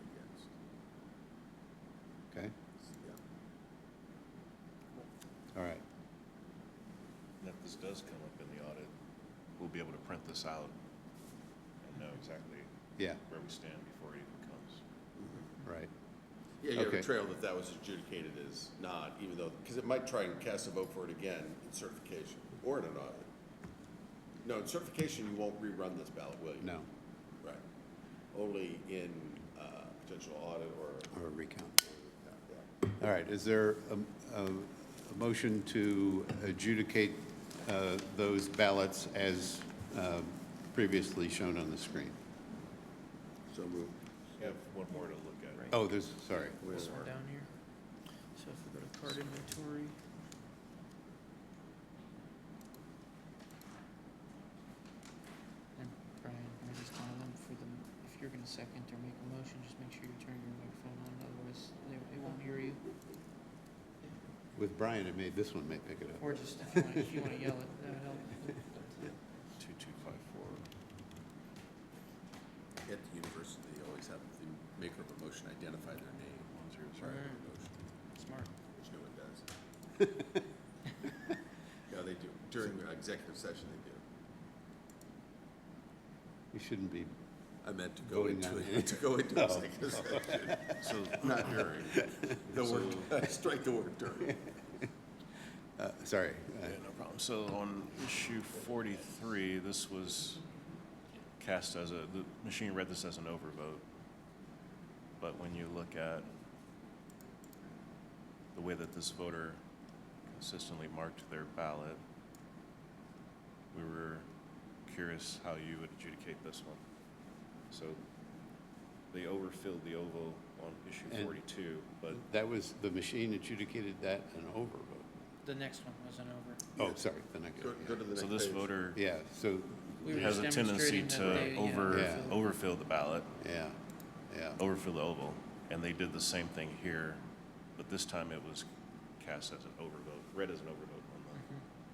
Against, Okay, yeah. all right. And if this does come up in the audit, we'll be able to print this out and know exactly Yeah, where we stand before it even comes. right. Yeah, you have a Okay. trail that was adjudicated as not, even though, because it might try and cast a vote for it again in certification or in an audit. No, in certification, you won't rerun this ballot, will you? No, Right. Only in potential audit or. or a recount. Yeah. All right, is there a motion to adjudicate those ballots as previously shown on the screen? So moved. You have one more to look at. Oh, there's, sorry. This one down here. So if we go to card inventory. And Brian, I just tell them for them, if you're gonna second or make a motion, just make sure you turn your microphone on, otherwise they won't hear you. With Brian, it made, this one may pick it up. Or just if you wanna yell it, that would help. 2254. At the university, they always have the maker of a motion identify their name. Prior to the motion, Smart. which no one does. Yeah, they do. During the executive session, they do. You shouldn't be, I meant to go Voting into on it, it. to go into executive session, So, not during. The word, strike the word during. sorry. yeah, no problem. So on issue 43, this was cast as the machine read this as an overvote. But when you look at the way that this voter consistently marked their ballot, we were curious how you would adjudicate this one. So they overfilled the oval on issue And- 42, but That was, the machine adjudicated that an overvote. The next one was an over. Oh, sorry, the next Go, one. go to the next so page. this voter Yeah, so, We were has a just tendency demonstrating to that they, Yeah. overfill the ballot, yeah, yeah. overfill the oval, and they did the same thing here, but this time it was cast as an overvote, read as an overvote on the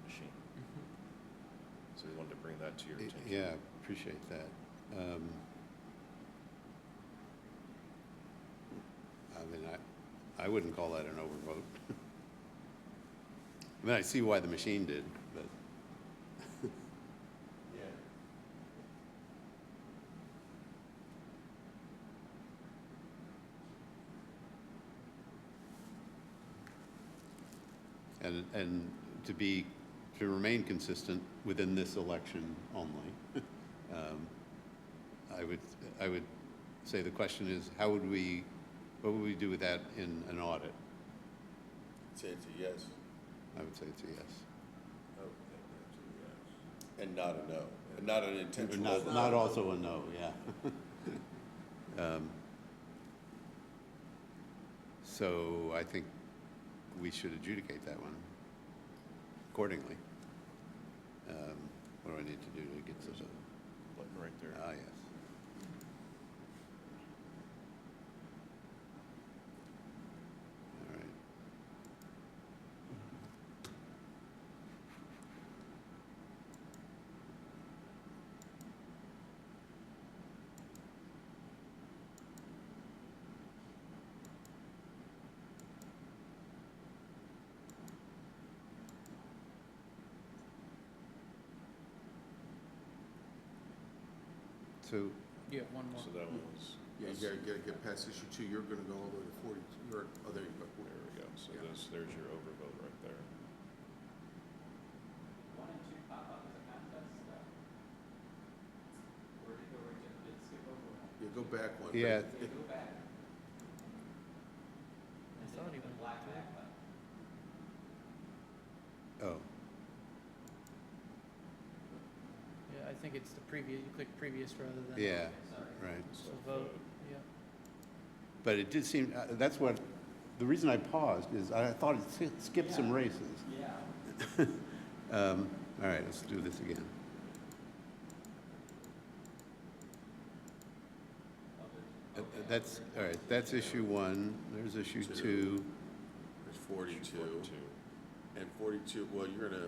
machine. So we wanted to bring that to your attention. Yeah, appreciate that. I mean, I wouldn't call that an overvote. I mean, I see why the machine did, but, and to remain consistent within this election only, I would say the question is, what would we do with that in an audit? Say it's a yes. I would say it's a yes. And not a no, and not an intentional. Not also a no, yeah. So I think we should adjudicate that one accordingly. What do I need to do to get to the, Button right there. yes. All right. So, You have one more. So that one was, Yeah, you gotta get past issue 2, you're gonna go all the way to 40, oh, there you go. there we go. So Yeah. there's your overvote right there. 1 and 2 pop up as a contest, or did it skip over one? You go back one. yeah, Did it go back? I thought he The went black through. back button. think it's the previous, you click previous rather than. Yeah, right. So vote, yeah. But it did seem, that's what, the reason I paused is I thought it skipped some races. Yeah. All right, let's do this again. That's, all right, that's issue 1. There's issue 2. There's 42. And 42, well, you're gonna,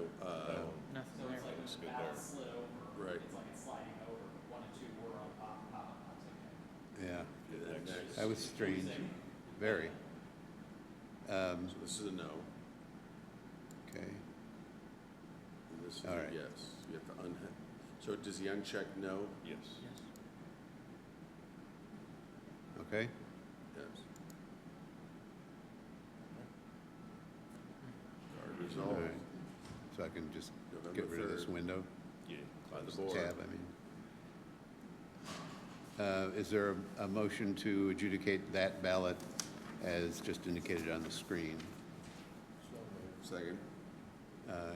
Nothing So there. it's like Looks when the good ballot there. slid over. Right. It's like it's sliding over. 1 and 2 were on top, that's okay. Yeah, next. that was strange, very. So this is a no, Okay, and this is All a right. yes. You have to so does the unchecked no? Yes. Yes. okay. Yes. Card All resolved. right. So I can just November get rid of this 3rd. window, Yeah. By the close board. tab, I mean. Is there a motion to adjudicate that ballot as just indicated on the screen? Second.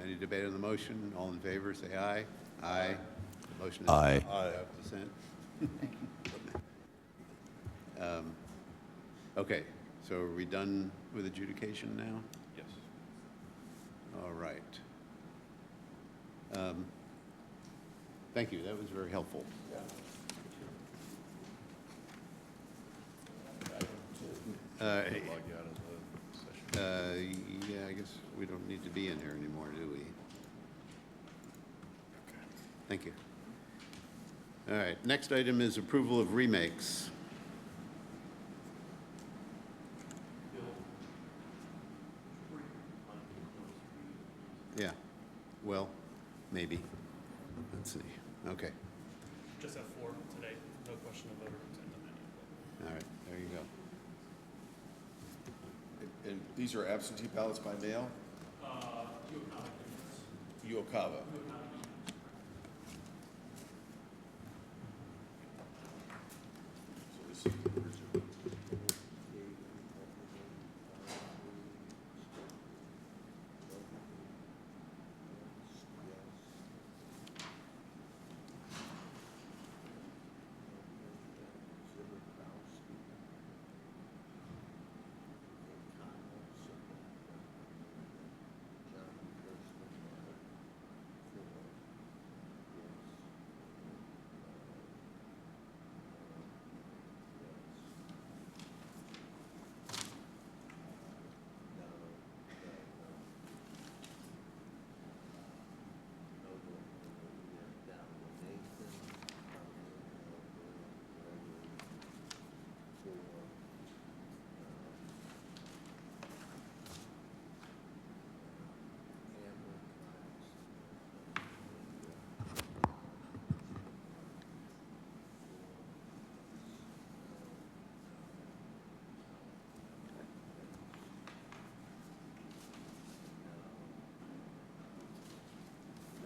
Any debate on the motion? All in favor, say aye. Aye. The motion is Aye. adopted without dissent. Okay, so are we done with adjudication now? Yes. All right. Thank you, that was very helpful. Log you out of the session. Yeah, I guess we don't need to be in here anymore, do we? Thank you. All right, next item is approval of remakes. Yeah, well, maybe. Let's see, okay, Just have 4 today, no question of voter intent on any of them. all right, there you go. And these are absentee ballots by mail? Uokava. So this is the original.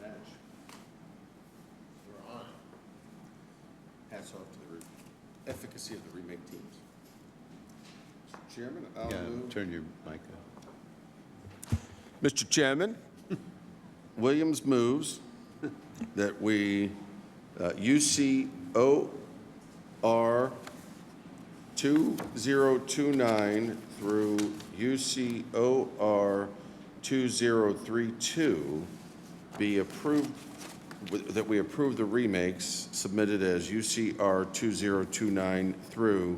Match. We're on. Hats off to the efficacy of the remake teams. Mr. Chairman, I'll Yeah, move. turn your mic up. Mr. Chairman, Williams moves that we, UCOR 2029 through UCOR 2032 be approved, that we approve the remakes submitted as UCR 2029 through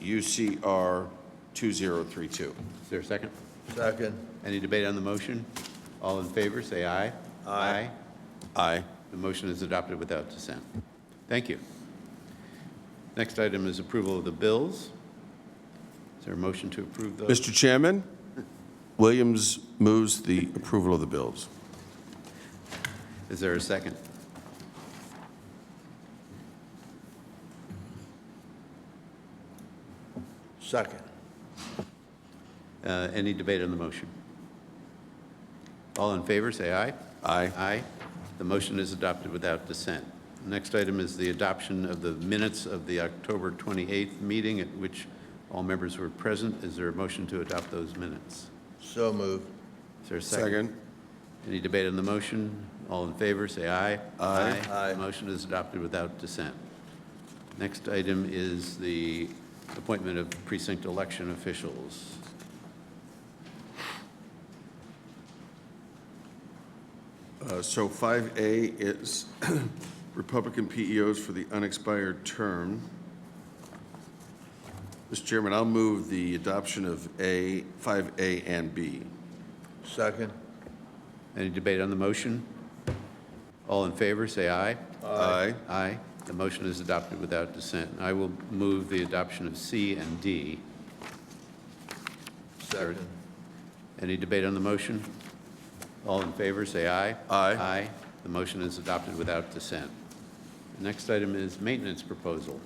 UCR 2032. Is there a second? Second. Any debate on the motion? All in favor, say aye. Aye. Aye. The motion is adopted without dissent. Thank you. Next item is approval of the bills. Is there a motion to approve those? Mr. Chairman, Williams moves the approval of the bills. Is there a second? Second. Any debate on the motion? All in favor, say aye. Aye. Aye. The motion is adopted without dissent. Next item is the adoption of the minutes of the October 28th meeting at which all members were present. Is there a motion to adopt those minutes? So moved. Is there a second? Any debate on the motion? All in favor, say aye. Aye. Aye. The motion is adopted without dissent. Next item is the appointment of precinct election officials. So 5A is Republican PEOs for the unexpired term. Mr. Chairman, I'll move the adoption of 5A and B. Second. Any debate on the motion? All in favor, say aye. Aye. Aye. The motion is adopted without dissent. I will move the adoption of C and D. Second. Any debate on the motion? All in favor, say aye. Aye. Aye. The motion is adopted without dissent. The next item is maintenance proposal.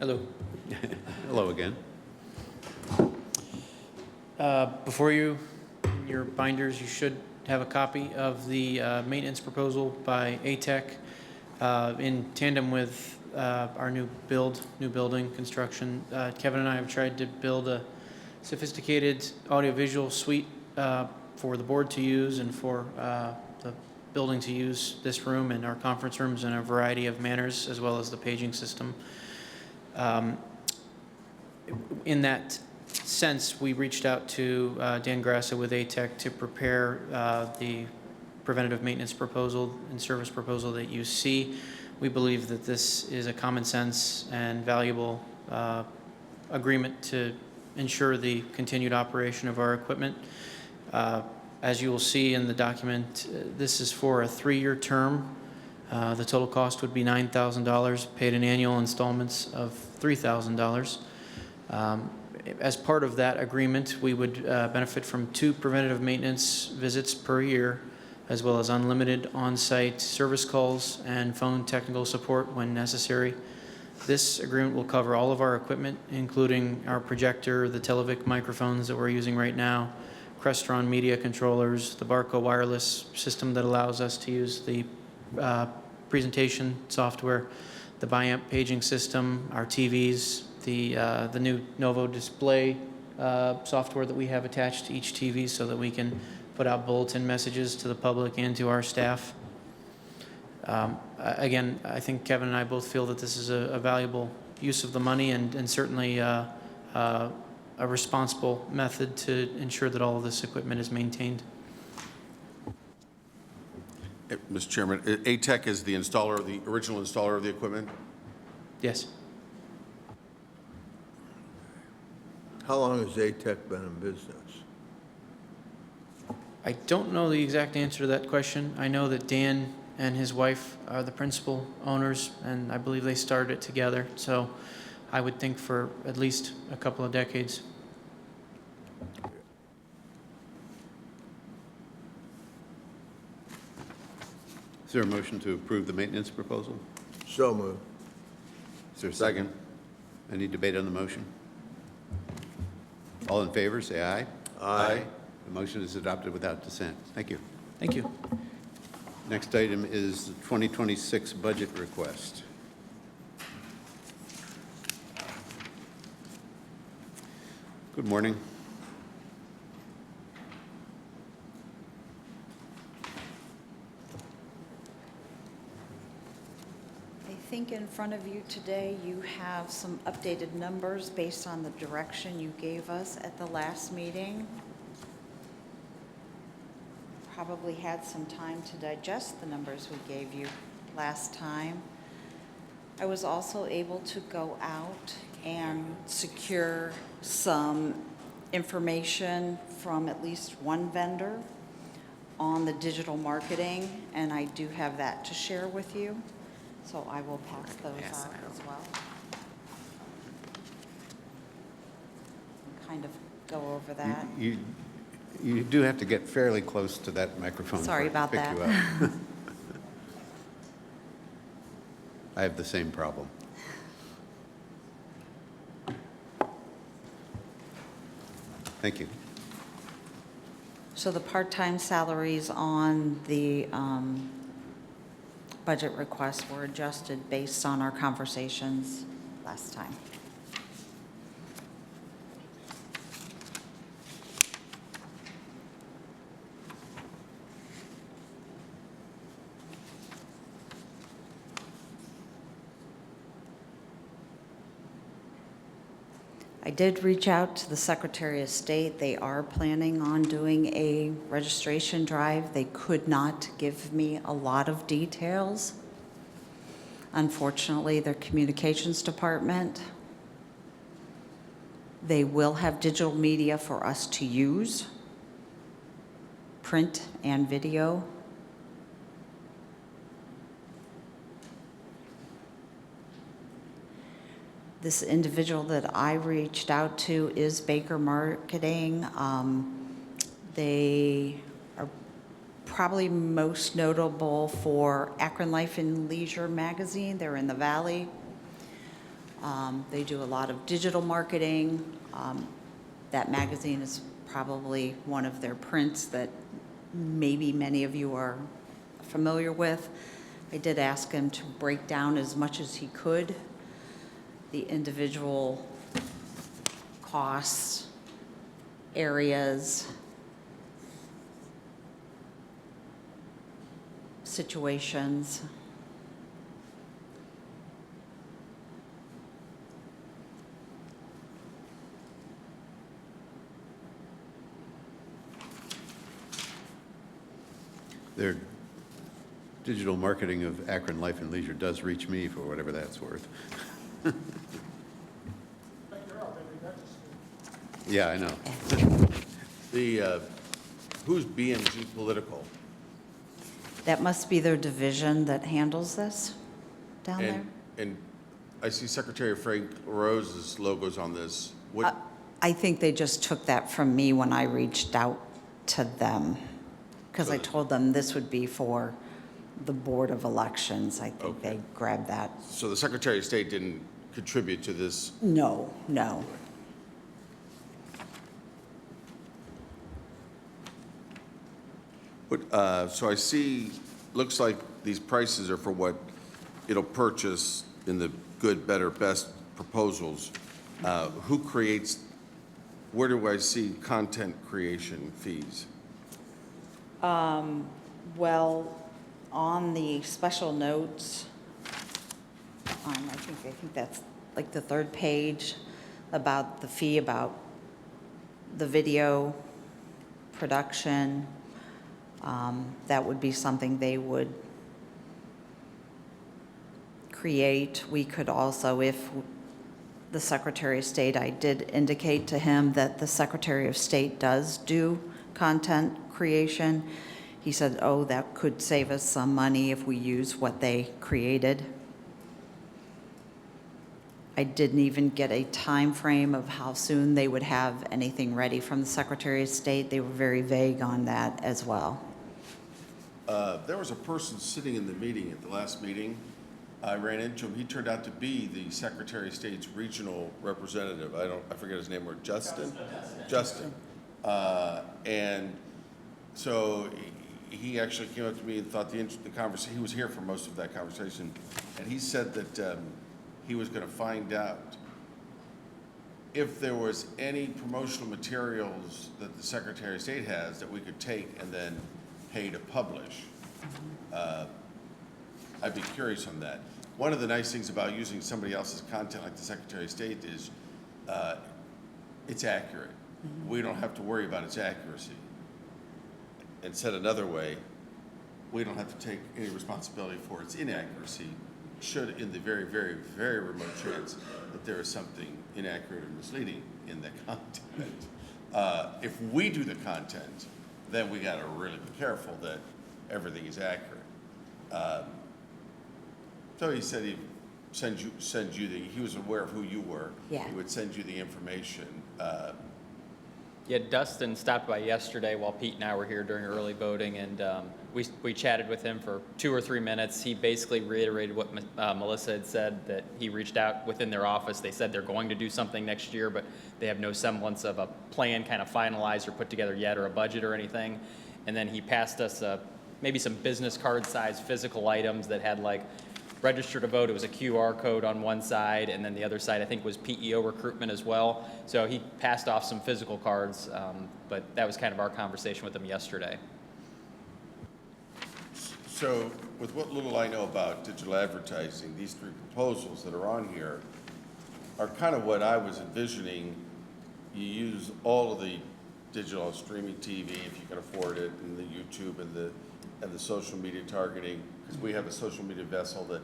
Hello. Hello again. Before you, in your binders, you should have a copy of the maintenance proposal by ATEC in tandem with our new building construction. Kevin and I have tried to build a sophisticated audiovisual suite for the board to use and for the building to use this room and our conference rooms in a variety of manners, as well as the paging system. In that sense, we reached out to Dan Grassa with ATEC to prepare the preventative maintenance proposal and service proposal that you see. We believe that this is a common sense and valuable agreement to ensure the continued operation of our equipment. As you will see in the document, this is for a 3-year term. The total cost would be $9,000, paid in annual installments of $3,000. As part of that agreement, we would benefit from 2 preventative maintenance visits per year, as well as unlimited on-site service calls and phone technical support when necessary. This agreement will cover all of our equipment, including our projector, the Televic microphones that we're using right now, Crestron media controllers, the Barco wireless system that allows us to use the presentation software, the Biamp paging system, our TVs, the new Novo display software that we have attached to each TV so that we can put out bulletin messages to the public and to our staff. Again, I think Kevin and I both feel that this is a valuable use of the money and certainly a responsible method to ensure that all of this equipment is maintained. Mr. Chairman, ATEC is the installer, the original installer of the equipment? Yes. How long has ATEC been in business? I don't know the exact answer to that question. I know that Dan and his wife are the principal owners, and I believe they started it together. So I would think for at least a couple of decades. Is there a motion to approve the maintenance proposal? So moved. Is there a second? Any debate on the motion? All in favor, say aye. Aye. The motion is adopted without dissent. Thank you. Thank you. Next item is the 2026 budget request. Good morning. I think in front of you today, you have some updated numbers based on the direction you gave us at the last meeting. Probably had some time to digest the numbers we gave you last time. I was also able to go out and secure some information from at least one vendor on the digital marketing, and I do have that to share with you. So I will pass those out as well. And kind of go over that. You do have to get fairly close to that microphone. Sorry for it to about pick you that. up. I have the same problem. Thank you. So the part-time salaries on the budget requests were adjusted based on our conversations last time. I did reach out to the Secretary of State. They are planning on doing a registration drive. They could not give me a lot of details. Unfortunately, their communications department, they will have digital media for us to use, print and video. This individual that I reached out to is Baker Marketing. They are probably most notable for Akron Life and Leisure magazine. They're in the Valley. They do a lot of digital marketing. That magazine is probably one of their prints that maybe many of you are familiar with. I did ask him to break down as much as he could the individual costs, areas, situations. Their digital marketing of Akron Life and Leisure does reach me for whatever that's worth. Yeah, I know. Who's BMG Political? That must be their division that handles this down there. And I see Secretary Frank Rose's logos on this. What, I think they just took that from me when I reached out to them, because I So- told them this would be for the Board of Elections. I think Okay. they grabbed that. so the Secretary of State didn't contribute to this? No, no. So I see, looks like these prices are for what it'll purchase in the good, better, best proposals. Who creates, where do I see content creation fees? Well, on the special notes, I think that's like the third page about the fee, about the video production. That would be something they would create. We could also, if the Secretary of State, I did indicate to him that the Secretary of State does do content creation. He said, oh, that could save us some money if we use what they created. I didn't even get a time frame of how soon they would have anything ready from the Secretary of State. They were very vague on that as well. There was a person sitting in the meeting at the last meeting. I ran into him. He turned out to be the Secretary of State's regional representative. I forget his name, or Justin? Justin. And so he actually came up to me and thought the conversation, he was here for most of that conversation, and he said that he was going to find out if there was any promotional materials that the Secretary of State has that we could take and then pay to publish. I'd be curious on that. One of the nice things about using somebody else's content like the Secretary of State is it's accurate. We don't have to worry about its accuracy. And said another way, we don't have to take any responsibility for its inaccuracy, should in the very, very, very remote chance that there is something inaccurate or misleading in the content. If we do the content, then we gotta really be careful that everything is accurate. So he said he'd send you he was aware of who you were. Yeah. He would send you the information. Yeah, Dustin stopped by yesterday while Pete and I were here during early voting, and we chatted with him for 2 or 3 minutes. He basically reiterated what Melissa had said, that he reached out within their office. They said they're going to do something next year, but they have no semblance of a plan kind of finalized or put together yet, or a budget or anything. And then he passed us maybe some business card size physical items that had like register to vote. It was a QR code on one side, and then the other side I think was PEO recruitment as well. So he passed off some physical cards, but that was kind of our conversation with him yesterday. So with what little I know about digital advertising, these 3 proposals that are on here, are kind of what I was envisioning. You use all of the digital streaming TV if you can afford it, and the YouTube and the social media targeting, because we have a social media vessel that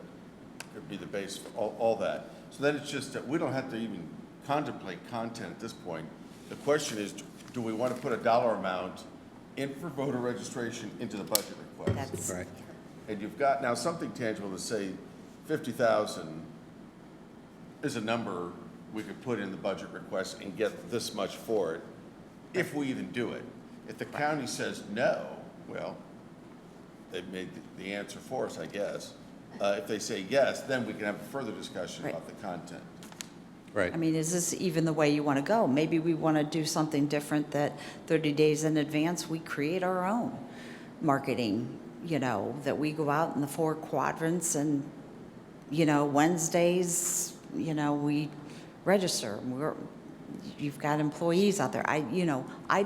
could be the base for all that. So then it's just that we don't have to even contemplate content at this point. The question is, do we want to put a dollar amount in for voter registration into the budget request? That's, Right. And you've got now something tangible to say 50,000 is a number we could put in the budget request and get this much for it, if we even do it. If the county says no, well, they've made the answer for us, I guess. If they say yes, then we can have a further discussion Right. about the content. Right. I mean, is this even the way you want to go? Maybe we want to do something different, that 30 days in advance, we create our own marketing, you know, that we go out in the 4 quadrants and, you know, Wednesdays, you know, we register. You've got employees out there. I don't Right. How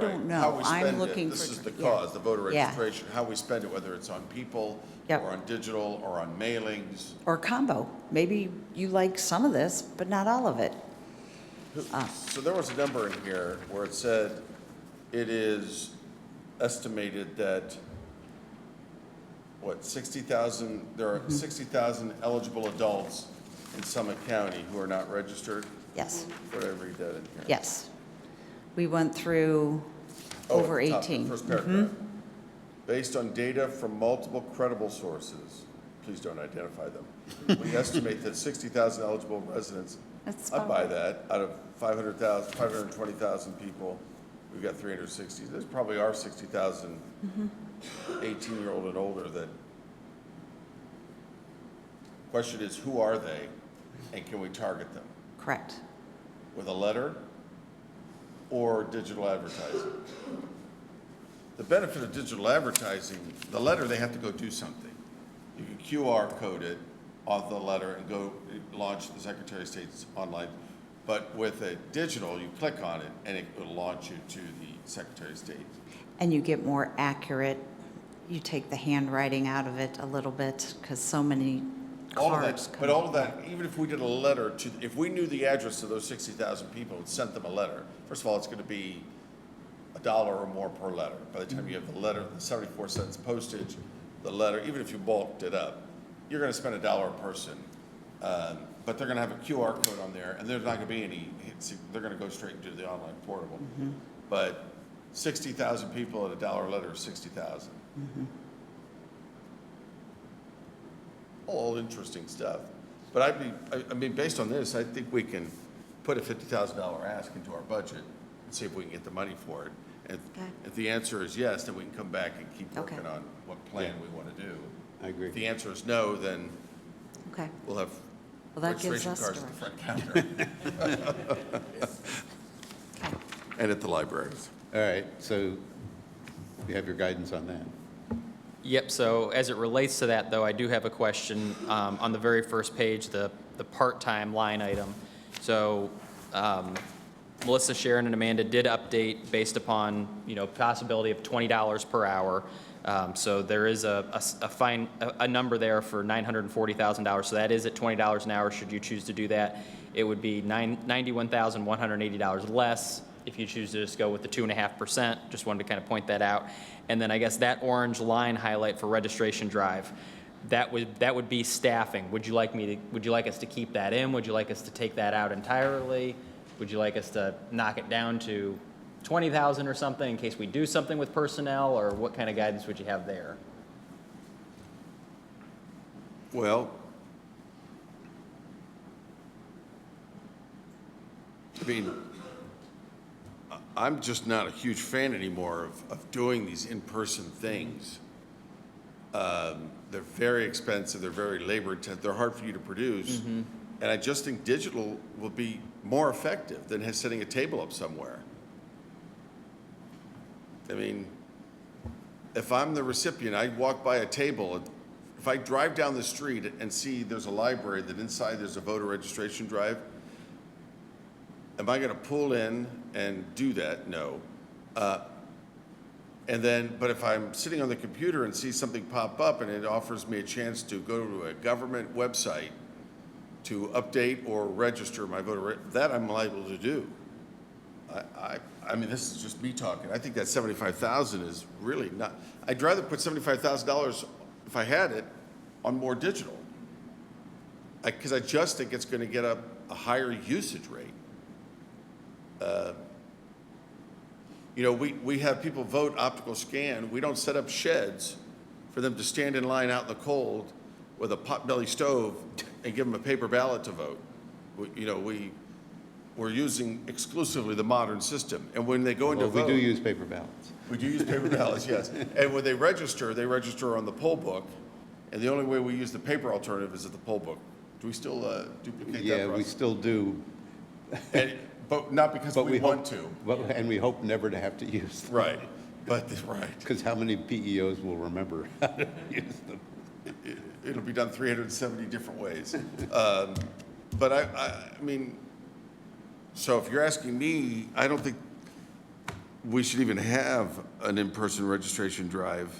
know. we I'm spend it. looking for. This is the yeah. cause, the voter Yeah. registration, how we spend it, whether it's on people, Yep. or on digital, or on mailings. Or combo. Maybe you like some of this, but not all of it. So there was a number in here where it said it is estimated that, what, 60,000, there are 60,000 eligible adults in Summit County who are not registered? Yes, Did I read that in here? yes. We went through Oh, over at the top, 18. First paragraph. Based on data from multiple credible sources, please don't identify them. We estimate that 60,000 eligible residents, That's I buy about- that, out of 500,000, 520,000 people, we've got 360. There's probably are 60,000 18-year-old and older that, question is, who are they, and can we target them? Correct. With a letter or digital advertising? The benefit of digital advertising, the letter, they have to go do something. You can QR code it off the letter and go launch the Secretary of State's online. But with a digital, you click on it and it will launch you to the Secretary of State. And you get more accurate, you take the handwriting out of it a little bit, because so many All of cards that, come. but all of that, even if we did a letter to, if we knew the address of those 60,000 people and sent them a letter, first of all, it's going to be $1 or more per letter. By the time you have the letter, the 74 cents postage, the letter, even if you bulked it up, you're going to spend $1 a person. But they're going to have a QR code on there, and there's not going to be any, they're going to go straight into the online portal. But 60,000 people at $1 letter is 60,000. All interesting stuff. But I mean, based on this, I think we can put a $50,000 ask into our budget and see if we can get the money for it. And Okay. if the answer is yes, then we can come back and keep Okay. working on what plan we want to do. I agree. If the answer is no, then Okay, we'll have well, that gives registration us cards at the direction. front counter. And at the libraries. All right, so you have your guidance on that. Yep, so as it relates to that, though, I do have a question on the very first page, the part-time line item. So Melissa, Sharon, and Amanda did update based upon, possibility of $20 per hour. So there is a number there for $940,000. So that is at $20 an hour should you choose to do that. It would be $91,180 less if you choose to just go with the 2.5%. Just wanted to kind of point that out. And then I guess that orange line highlight for registration drive, that would be staffing. Would you like us to keep that in? Would you like us to take that out entirely? Would you like us to knock it down to 20,000 or something in case we do something with personnel, or what kind of guidance would you have there? Well, I mean, I'm just not a huge fan anymore of doing these in-person things. They're very expensive, they're very labor intensive, they're hard for you to produce. And I just think digital will be more effective than setting a table up somewhere. I mean, if I'm the recipient, I walk by a table, if I drive down the street and see there's a library that inside there's a voter registration drive, am I going to pull in and do that? No. But if I'm sitting on the computer and see something pop up and it offers me a chance to go to a government website to update or register my that I'm liable to do. I mean, this is just me talking. I think that 75,000 is really not, I'd rather put $75,000, if I had it, on more digital. Because I just think it's going to get a higher usage rate. You know, we have people vote optical scan. We don't set up sheds for them to stand in line out in the cold with a potbelly stove and give them a paper ballot to vote. We're using exclusively the modern system. And when they go into Well, vote. we do use paper ballots. We do use paper ballots, yes. And when they register on the poll book, and the only way we use the paper alternative is at the poll book. Do we still duplicate that Yeah, we process? still do. But not because But we want hope- to. And we hope never to have to use them. Right, but, right. Because how many PEOs will remember how to use them? It'll be done 370 different ways. But I mean, so if you're asking me, I don't think we should even have an in-person registration drive.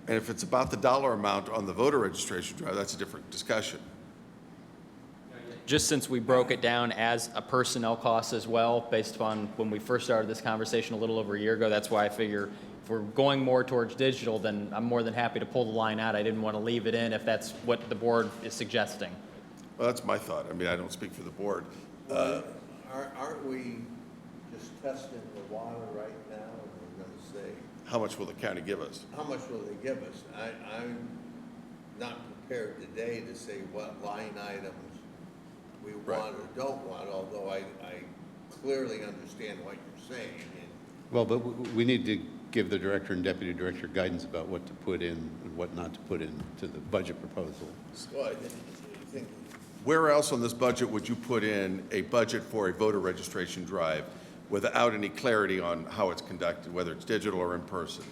And if it's about the dollar amount on the voter registration drive, that's a different discussion. Just since we broke it down as a personnel cost as well, based upon when we first started this conversation a little over a year ago, that's why I figure if we're going more towards digital, then I'm more than happy to pull the line out. I didn't want to leave it in if that's what the board is suggesting. Well, that's my thought. I mean, I don't speak for the board. Aren't we just testing the water right now? And we're gonna say, How much will the county give us? how much will they give us? I'm not prepared today to say what line items we Right. want or don't want, although I clearly understand what you're saying. And Well, but we need to give the director and deputy director guidance about what to put in and what not to put into the budget proposal. so I think Where else on this budget would you put in a budget for a voter registration drive without any clarity on how it's conducted, whether it's digital or in person?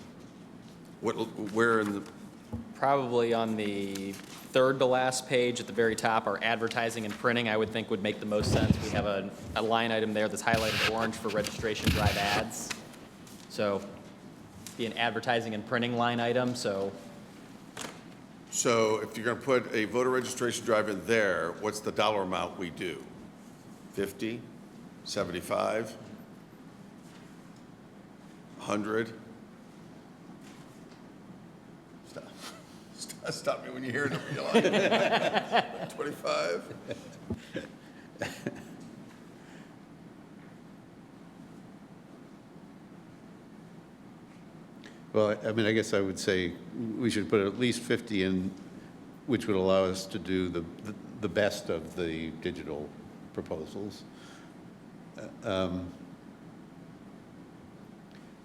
Where in the, Probably on the third to last page at the very top, our advertising and printing, I would think would make the most sense. We have a line item there that's highlighted orange for registration drive ads. So be an advertising and printing line item, so so if you're going to put a voter registration drive in there, what's the dollar amount we do? 50, 75, 100? Stop me when you hear it, you like 25? Well, I mean, I guess I would say we should put at least 50 in, which would allow us to do the best of the digital proposals. And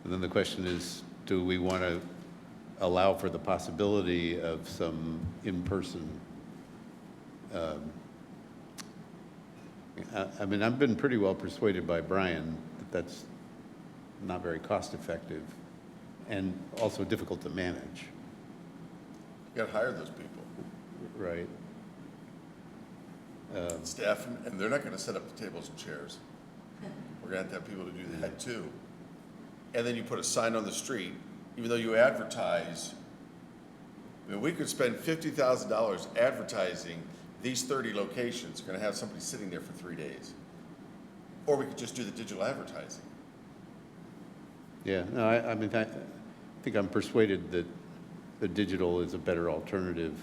then the question is, do we want to allow for the possibility of some in-person? I mean, I've been pretty well persuaded by Brian that that's not very cost-effective and also difficult to manage, You got to hire those people, right? staff, and they're not going to set up the tables and chairs. We're going to have people to do that too. And then you put a sign on the street, even though you advertise. I mean, we could spend $50,000 advertising these 30 locations, going to have somebody sitting there for 3 days. Or we could just do the digital advertising. Yeah, no, I mean, I think I'm persuaded that the digital is a better alternative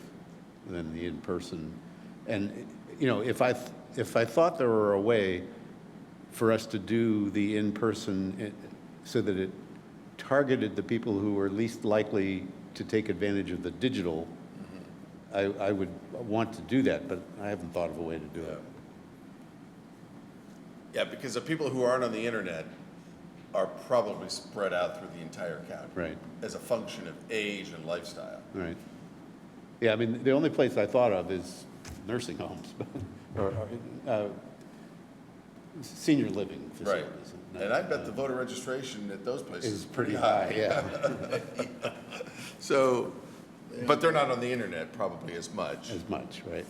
than the in-person. And, you know, if I thought there were a way for us to do the in-person so that it targeted the people who were least likely to take advantage of the digital, I would want to do that, but I haven't thought of a way to do it. Yeah, because the people who aren't on the internet are probably spread out through the entire county. Right. As a function of age and lifestyle. Right. Yeah, I mean, the only place I thought of is nursing homes, or senior living Right. facilities. And I bet the voter registration at those places Is pretty high, yeah. So, but they're not on the internet probably as much. As much, right?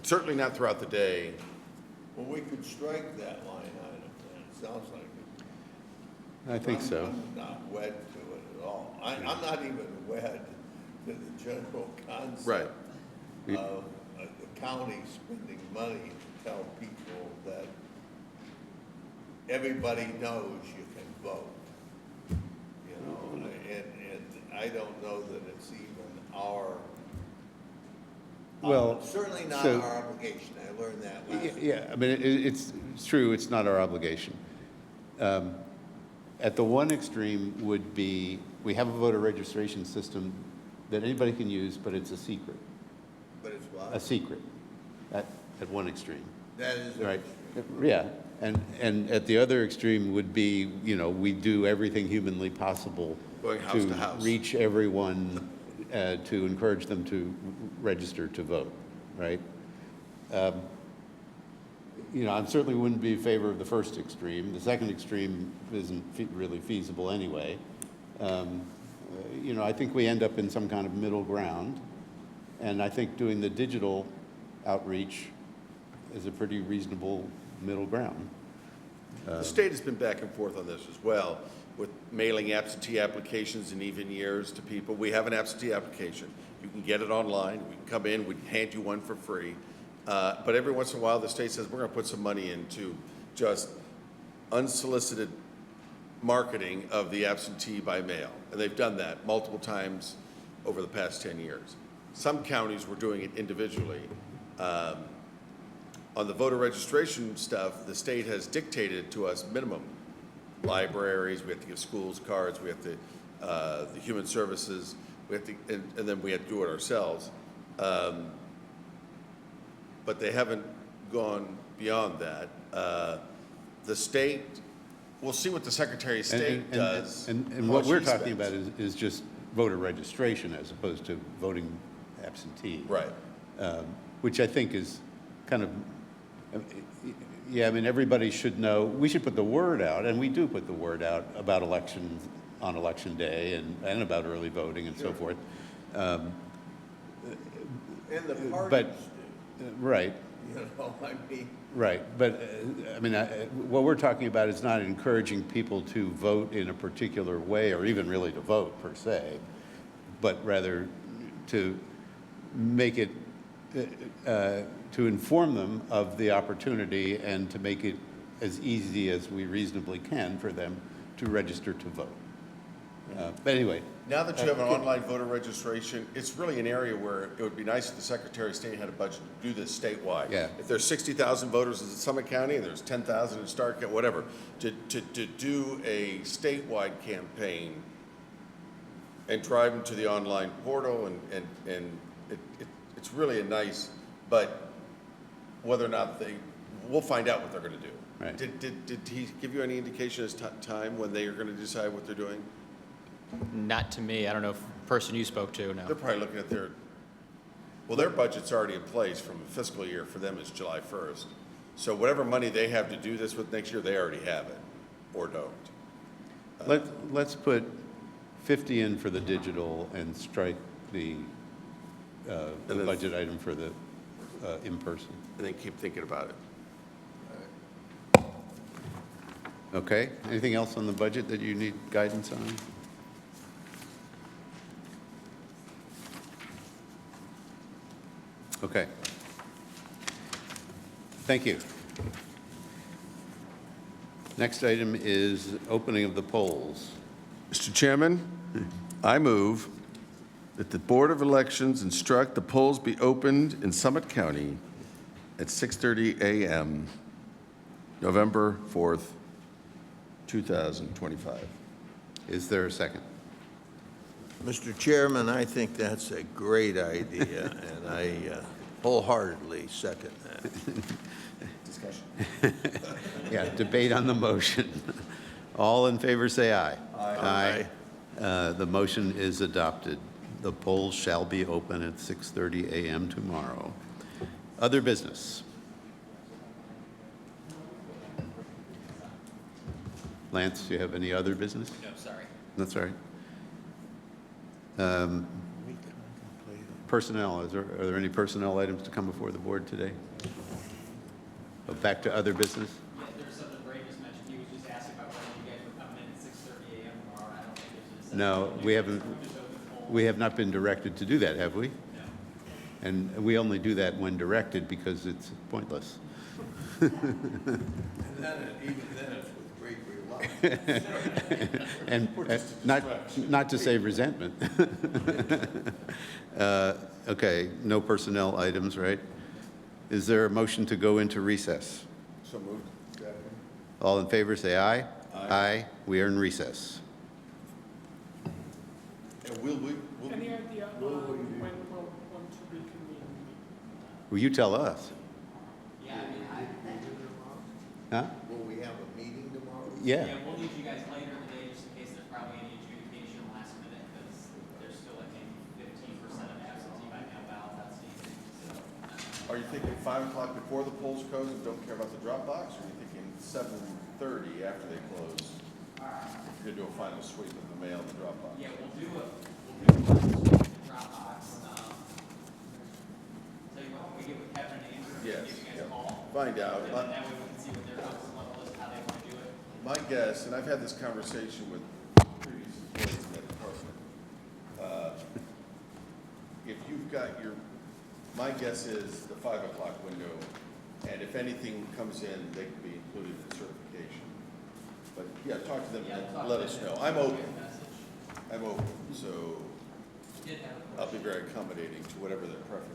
Certainly not throughout the day. well, we could strike that line item, then. It sounds like it. I think so. I'm not wed to it at all. I'm not even wed to the general concept Right. of the county spending money to tell people that everybody knows you can vote. You know, and I don't know that it's even our, Well, certainly not so- our obligation. I learned that last week. Yeah, I mean, it's true, it's not our obligation. At the one extreme would be, we have a voter registration system that anybody can use, but it's a secret, But it's what? a secret, at one extreme. That is. Right, yeah, and at the other extreme would be, you know, we do everything humanly possible Going house to house. reach everyone, to encourage them to register to vote, right? You know, I certainly wouldn't be in favor of the first extreme. The second extreme isn't really feasible anyway. You know, I think we end up in some kind of middle ground, and I think doing the digital outreach is a pretty reasonable middle ground. The state has been back and forth on this as well, with mailing absentee applications in even years to people. We have an absentee application. You can get it online. We can come in, we can hand you one for free. But every once in a while, the state says, we're gonna put some money into just unsolicited marketing of the absentee by mail. And they've done that multiple times over the past 10 years. Some counties were doing it individually. On the voter registration stuff, the state has dictated to us minimum. Libraries, we have to give schools cards, we have to, the human services, we have to, and then we have to do it ourselves. But they haven't gone beyond that. The state, we'll see what the Secretary of State does. And how what we're she talking spends. about is just voter registration as opposed to voting absentee. Right. Which I think is kind of, yeah, I mean, everybody should know, we should put the word out, and we do put the word out about elections on election day and about early voting and so forth. And the But, parties right, do, you know, I mean, right. But, I mean, what we're talking about is not encouraging people to vote in a particular way, or even really to vote per se, but rather to make it, to inform them of the opportunity and to make it as easy as we reasonably can for them to register to vote. But anyway, Now that you have an online voter registration, it's really an area where it would be nice if the Secretary of State had a budget to do this statewide. Yeah. If there's 60,000 voters in Summit County and there's 10,000 in Stark, whatever, to do a statewide campaign and drive them to the online portal and it's really a nice, but whether or not we'll find out what they're gonna do. Right. Did he give you any indication as to time when they are gonna decide what they're doing? Not to me. I don't know if the person you spoke to, no. They're probably looking at their budget's already in place from a fiscal year. For them, it's July 1st. So whatever money they have to do this with next year, they already have it, or don't. let's put 50 in for the digital and strike the then- budget item for the in-person. And then keep thinking about it. Okay, anything else on the budget that you need guidance on? Okay. Thank you. Next item is opening of the polls. Mr. Chairman, I move that the Board of Elections instruct the polls be opened in Summit County at 6:30 a.m., November 4th, 2025. Is there a second? Mr. Chairman, I think that's a great idea, and I wholeheartedly second that. Discussion. Yeah, debate on the motion. All in favor, say aye. Aye. The motion is adopted. The polls shall be open at 6:30 a.m. tomorrow. Other business? Lance, do you have any other business? No, sorry. That's all right. Personnel, are there any personnel items to come before the board today? Back to other business? Yeah, there's something Ray just mentioned. He was just asking about whether you guys were coming in at 6:30 a.m. tomorrow, and I don't think there's a. No, we haven't, we have not been directed to do that, have we? And we only do that when directed because it's pointless. And then, even then, it's with great reluctance. And not to save resentment. Okay, no personnel items, right? Is there a motion to go into recess? So moved. All in favor, say aye. Aye. We are in recess. And will we, Any idea on when we'll want to reconvene? Well, you tell us. Yeah, I mean, Huh? Will we have a meeting tomorrow? Yeah. yeah, we'll need you guys later in the day just in case there's probably any adjudication last minute, because there's still, I think, 15% of absentee by mail ballots outstanding, so. are you thinking 5 o'clock before the polls close and don't care about the drop box? Or are you thinking 7:30 after they close? You're gonna do a final sweep of the mail and the drop box? Yeah, we'll do a Dropbox. Tell you what, we get with Kevin and Andrew, Yes, give you guys yeah. a call. Find out. And then that way we can see what their comfort level is, how they want to do it. My guess, and I've had this conversation with previous employees in that department, if you've got your, my guess is the 5 o'clock window, and if anything comes in, they can be included in certification. But yeah, talk to them Yeah, and talk let to us them. know. I'm open, Message. I'm open, so Did have a I'll be question. very accommodating to whatever their preference